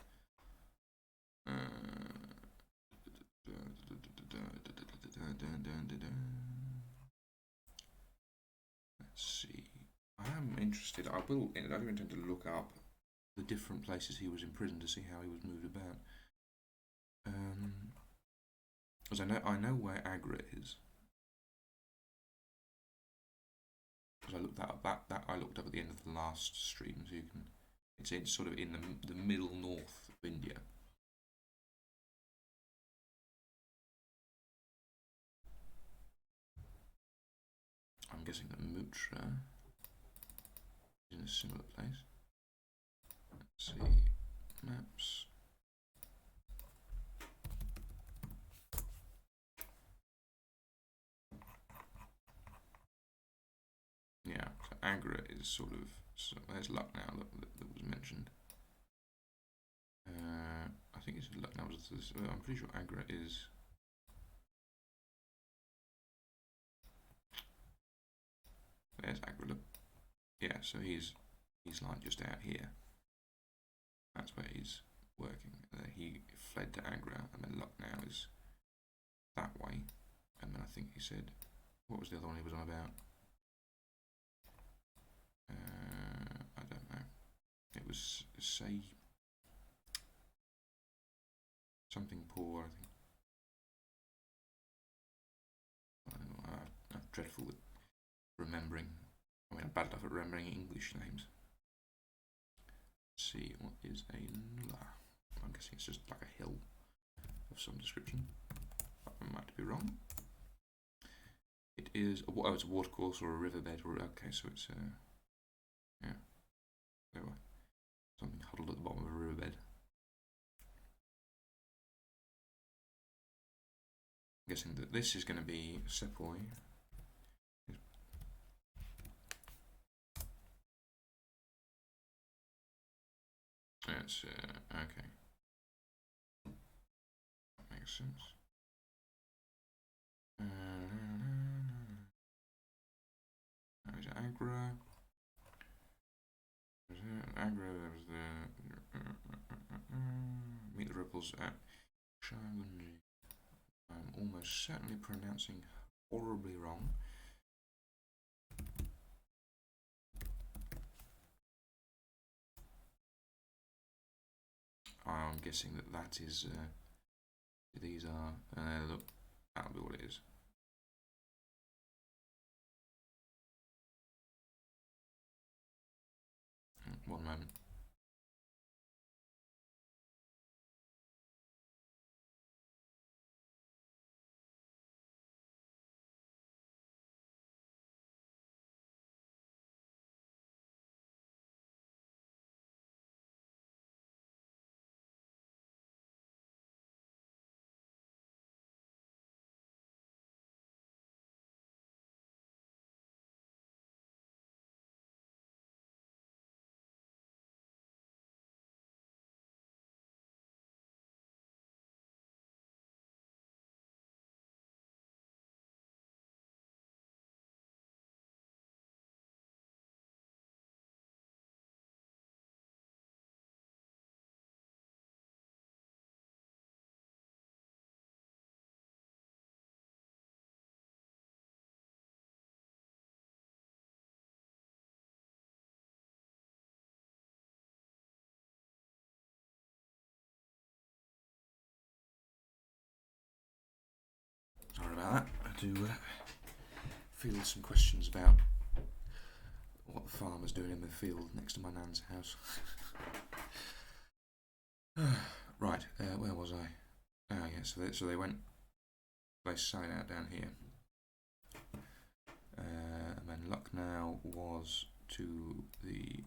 Let's see. I am interested. I do intend to look up the different places he was imprisoned to see how he was moved about. Because I know where Agra is. Because I looked that up. That I looked up at the end of the last stream, so you can. It's sort of in the middle north of India. I'm guessing that Mutra is in a similar place. Let's see. Maps. Yeah, so Agra is sort of. So there's Lucknow that was mentioned. I think it's Lucknow. I'm pretty sure Agra is. There's Agra. Yeah, so he's like just out here. That's where he's working. He fled to Agra, and then Lucknow is that way. And then I think he said, what was the other one he was on about? I don't know. It was say something poor, I think. I don't know. I'm dreadful at remembering. I mean, I'm bad enough at remembering English names. Let's see, what is a nulla? I'm guessing it's just like a hill of some description. I might be wrong. It is. It's a watercourse or a riverbed. Okay, so it's yeah. There were something huddled at the bottom of a riverbed. I'm guessing that this is going to be Sepoy. It's okay. That makes sense. There's Agra. Agra, there was the meet the rebels at Shagunji. I'm almost certainly pronouncing horribly wrong. I'm guessing that is. These are. Look, that'll be what it is. One moment. to field some questions about what the farmer's doing in the field next to my nan's house. Right, where was I? Oh yeah, so they went. They sign out down here, and then Lucknow was to the.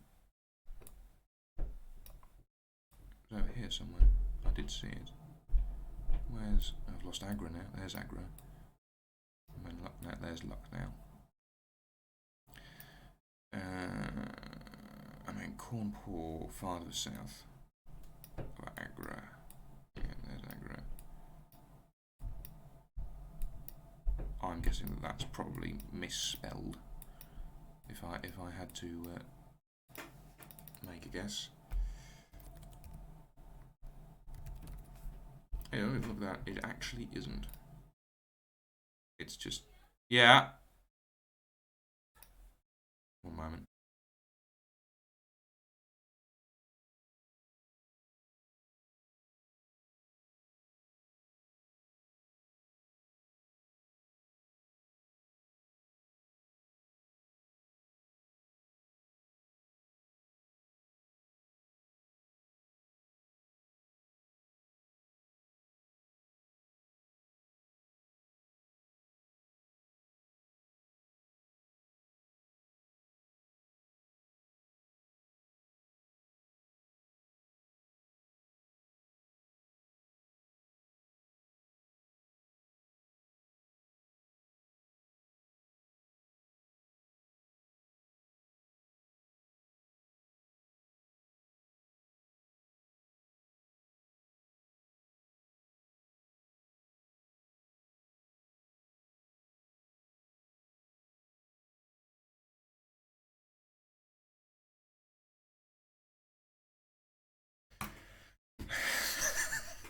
It was over here somewhere. I did see it. Where's... I've lost Agra now. There's Agra. And then Lucknow. There's Lucknow. I mean, Cawnpore, farther south of Agra. Yeah, there's Agra. I'm guessing that that's probably misspelled. If I had to make a guess. Hey, look at that. It actually isn't. It's just... Yeah. One moment.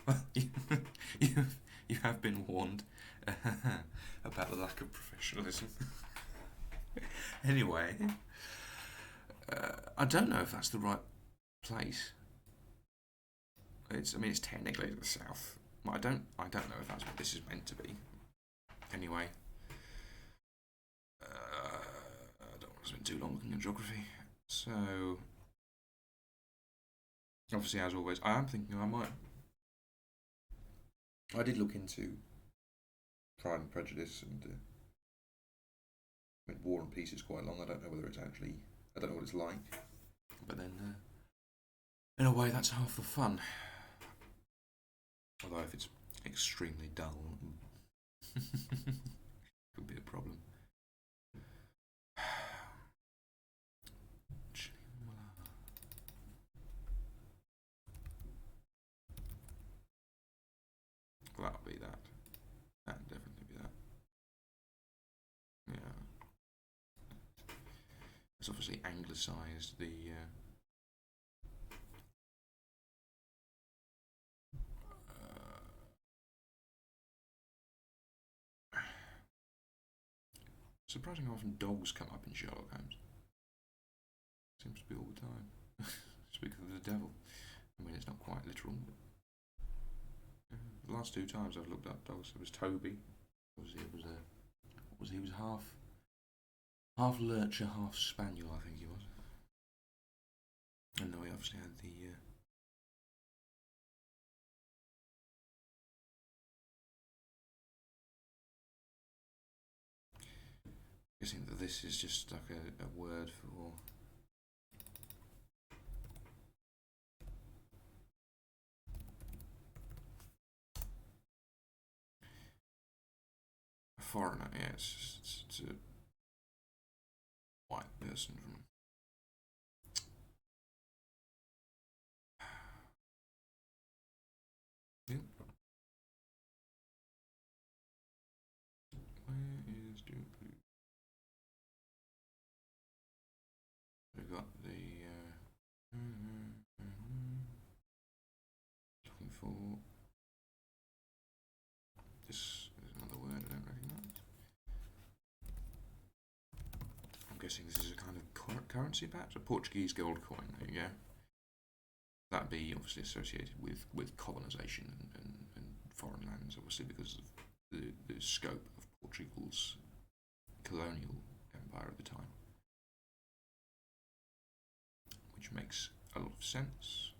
Well, you have been warned about the lack of professionalism. Anyway, I don't know if that's the right place. I mean, it's technically to the south. But I don't know if that's what this is meant to be. Anyway, I don't want to spend too long looking at geography. So, obviously, as always, I am thinking I did look into Pride and Prejudice, and I mean, War and Peace is quite long. I don't know whether it's actually... I don't know what it's like. But then, in a way, that's half the fun. Although if it's extremely dull, could be a problem. Well, that'll be that. That'll definitely be that. Yeah. It's obviously anglicised the... surprising how often dogs come up in Sherlock Holmes. Seems to be all the time. Speak of the devil. I mean, it's not quite literal, but... The last two times I've looked up dogs, it was Toby. He was half lurcher, half spaniel, I think he was. And then we obviously had the guessing that this is just like a word for a foreigner. Yeah, it's a white person from... Yeah. Where is Duke? We've got the looking for this. Is another word I don't recognise. I'm guessing this is a kind of currency, perhaps a Portuguese gold coin. There you go. That'd be obviously associated with colonisation and foreign lands, obviously because of the scope of Portugal's colonial empire at the time, which makes a lot of sense.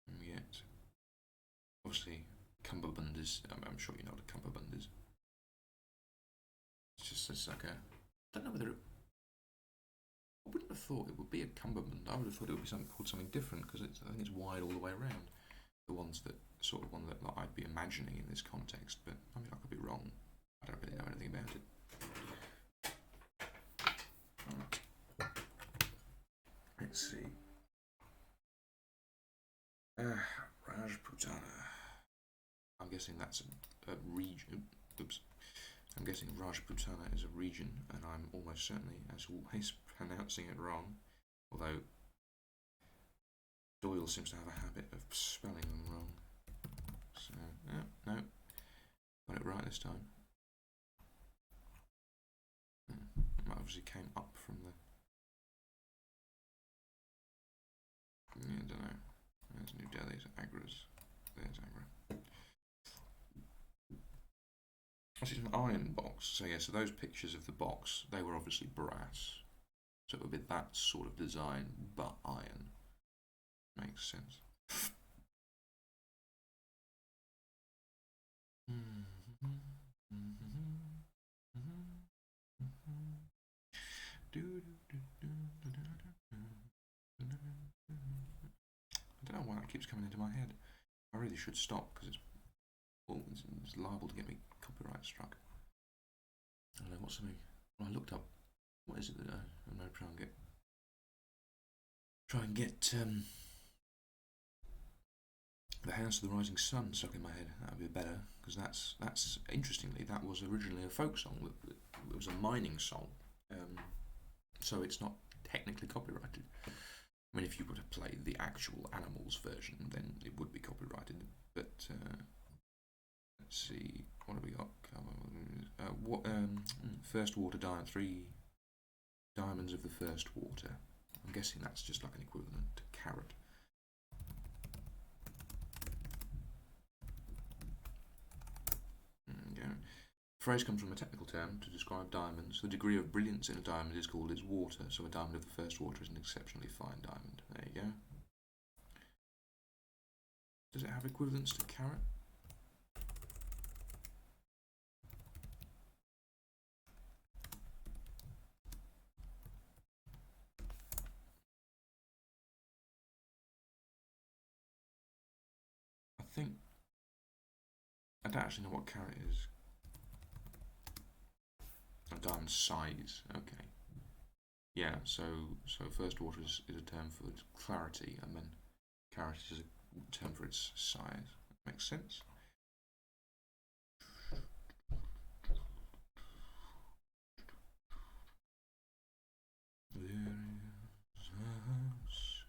And yet, obviously, cummerbund is. I'm sure you know what a cummerbund is. It's like a. I don't know whether I wouldn't have thought it would be a cummerbund. I would have thought it would be called something different because I think it's wide all the way around. The ones that sort of one that I'd be imagining in this context, but I mean I could be wrong. I don't really know anything about it. Right. Let's see. Rajputana. I'm guessing that's a region. Oops. I'm guessing Rajputana is a region, and I'm almost certainly, as always, pronouncing it wrong. Although Doyle seems to have a habit of spelling them wrong. So, no, got it right this time. It obviously came up from the. Yeah, I don't know. There's New Delhi's Agra's. There's Agra. This is an iron box. So yeah, so those pictures of the box, they were obviously brass. So it would be that sort of design, but iron. Makes sense. I don't know why that keeps coming into my head. I really should stop because it's liable to get me copyright struck. I don't know what's something. Well, I looked up. What is it that I'm going to try and get the House of the Rising Sun stuck in my head. That would be better because that's interestingly that was originally a folk song. It was a mining song, so it's not technically copyrighted. I mean, if you were to play the actual Animals version, then it would be copyrighted. But let's see, what have we got? First water diamond, 3 diamonds of the first water. I'm guessing that's just like an equivalent to carat. The phrase comes from a technical term to describe diamonds. The degree of brilliance in a diamond is called its water, so a diamond of the first water is an exceptionally fine diamond. There you go. Does it have equivalence to carat? I don't actually know what carat is. A diamond size, okay. Yeah, so first water is a term for its clarity, and then carat is a term for its size. That makes sense. There is a house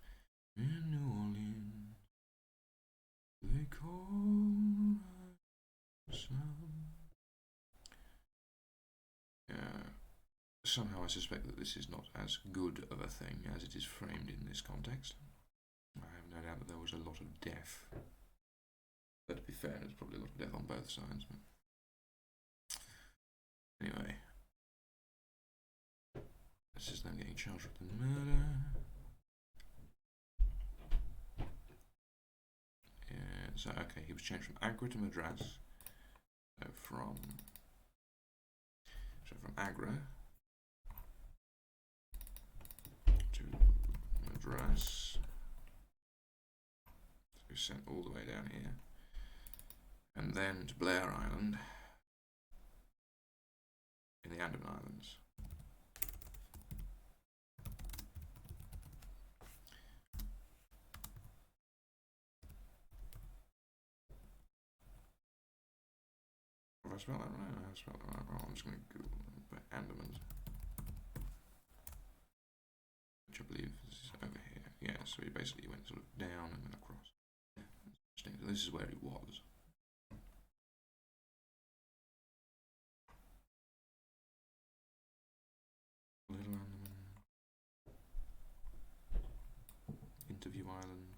in New Orleans they call somehow I suspect that this is not as good of a thing as it is framed in this context. I have no doubt that there was a lot of death. But to be fair, there's probably a lot of death on both sides. But anyway, this is them getting charged with the murder. Yeah, so okay, he was changed from Agra to Madras. So from Agra to Madras. So sent all the way down here. And then to Blair Island in the Andaman Islands. Have I spelled that right? I have spelled that right. Well, I'm just going to Google Andamans, which I believe is over here. Yeah, so he basically went sort of down and then across. Interesting. So this is where he was. Little Andaman, Interview Island,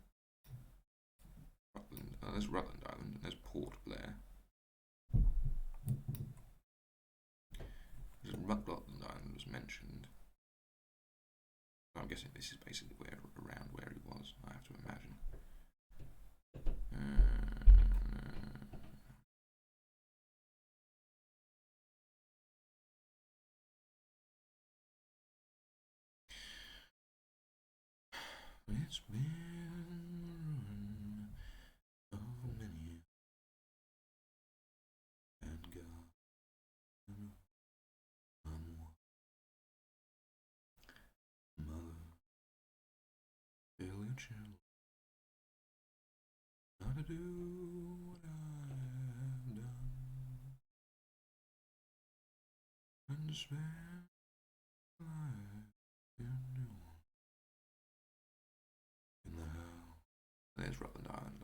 Rutland. There's Rutland Island and there's Port Blair. Rutland Island was mentioned. I'm guessing this is basically around where he was, I have to imagine. It's been so many and God mother, feel your chill, not to do what I've done, and to spend life in the hell. There's Rutland Island.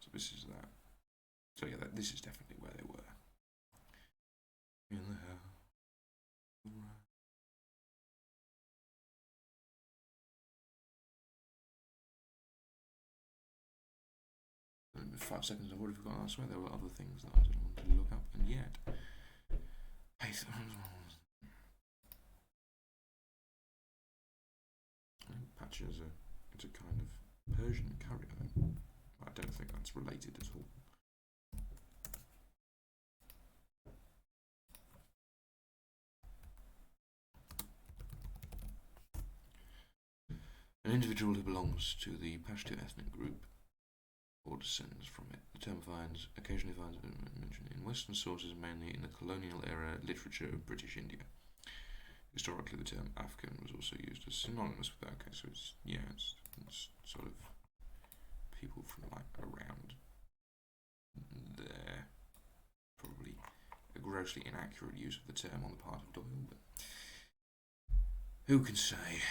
So this is that. So yeah, this is definitely where they were. In the hell. In 5 seconds I've already forgotten. I swear there were other things that I didn't want to look up, and yet. Patch is it's a kind of Persian curry, I think. I don't think that's related at all. An individual who belongs to the Pashto ethnic group or descends from it. The term occasionally finds mention in Western sources, mainly in the colonial era literature of British India. Historically, the term Afghan was also used as synonymous with that. Okay, so it's sort of people from like around there. Probably a grossly inaccurate use of the term on the part of Doyle, but who can say?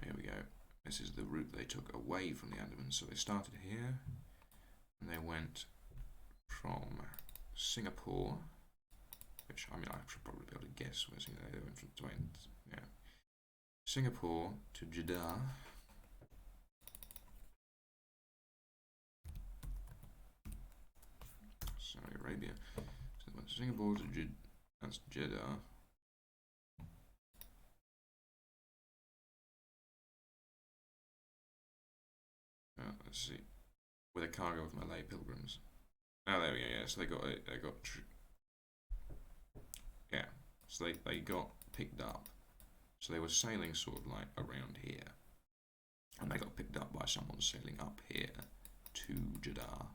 Here we go. This is the route they took away from the Andamans. So they started here, and they went from Singapore, which I mean I should probably be able to guess where they went from. Singapore to Jeddah. Saudi Arabia. So they went to Singapore to that's Jeddah. Let's see, with a cargo of Malay pilgrims. Oh, there we go. Yeah, so they got yeah. So they got picked up. So they were sailing sort of like around here, and they got picked up by someone sailing up here to Jeddah,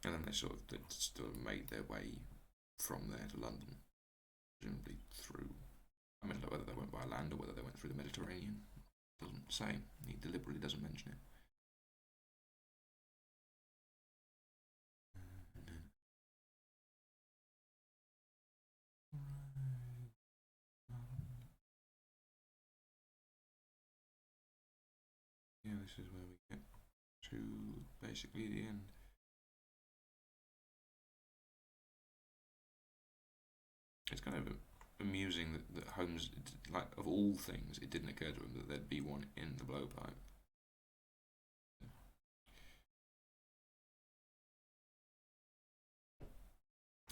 and then they sort of made their way from there to London, presumably through. I mean, whether they went by land or whether they went through the Mediterranean. Doesn't say. He deliberately doesn't mention it. Yeah, this is where we get to basically the end. It's kind of amusing that Holmes, like of all things, it didn't occur to him that there'd be one in the blowpipe.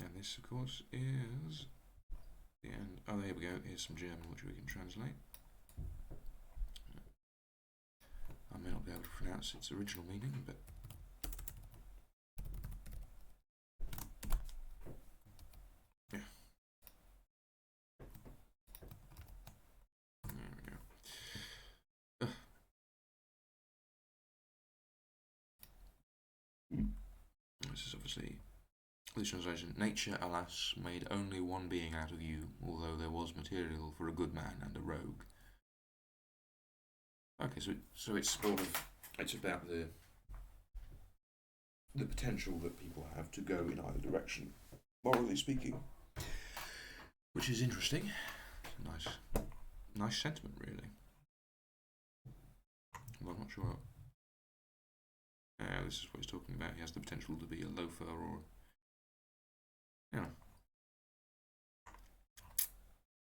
And this, of course, is the end. Oh, there we go. Here's some German, which we can translate. I may not be able to pronounce its original meaning, but yeah. There we go. This is obviously the translation. Nature, alas, made only one being out of you, although there was material for a good man and a rogue. Okay, so it's sort of it's about the potential that people have to go in either direction, morally speaking, which is interesting. Nice sentiment, really. Well, I'm not sure. This is what he's talking about. He has the potential to be a loafer or, yeah.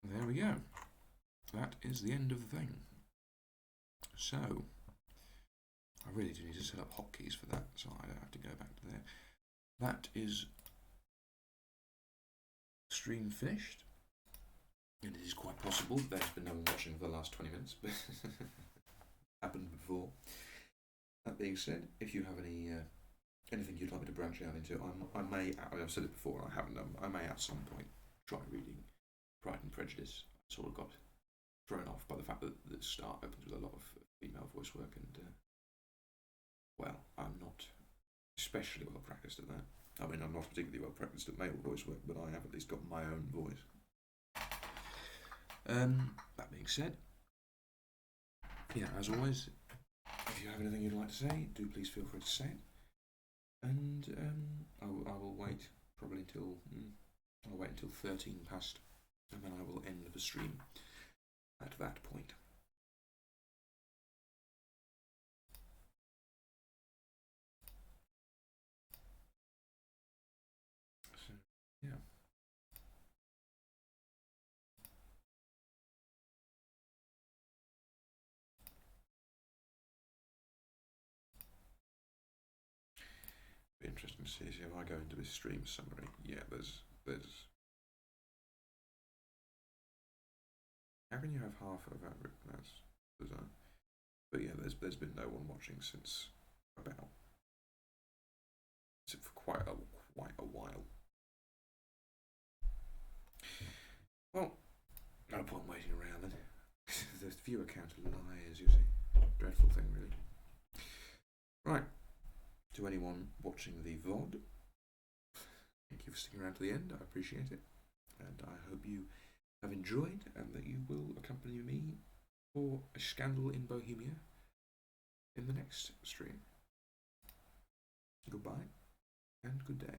There we go. That is the end of the thing. So, I really do need to set up hotkeys for that, so I don't have to go back to there. That is stream finished, and it is quite possible that there's been no one watching for the last 20 minutes, but happened before. That being said, if you have any anything you'd like me to branch out into, I may, I've said it before, I haven't done, I may at some point try reading Pride and Prejudice. I sort of got thrown off by the fact that the start opens with a lot of female voice work, and well, I'm not especially well practiced at that. I mean, I'm not particularly well practiced at male voice work, but I have at least got my own voice. That being said, yeah, as always, if you have anything you'd like to say, do please feel free to say it. And I will wait probably until I'll wait until 13 past, and then I will end the stream at that point. So yeah. Be interesting to see if I go into this stream summary. Yeah, there's. How can you have half of that written? That's bizarre. But yeah, there's been no one watching since about for quite a while. Well, no point waiting around then. The viewer count lies, you see. Dreadful thing, really. Right. To anyone watching the VOD, thank you for sticking around to the end. I appreciate it, and I hope you have enjoyed, and that you will accompany me for a scandal in Bohemia in the next stream. Goodbye, and good day.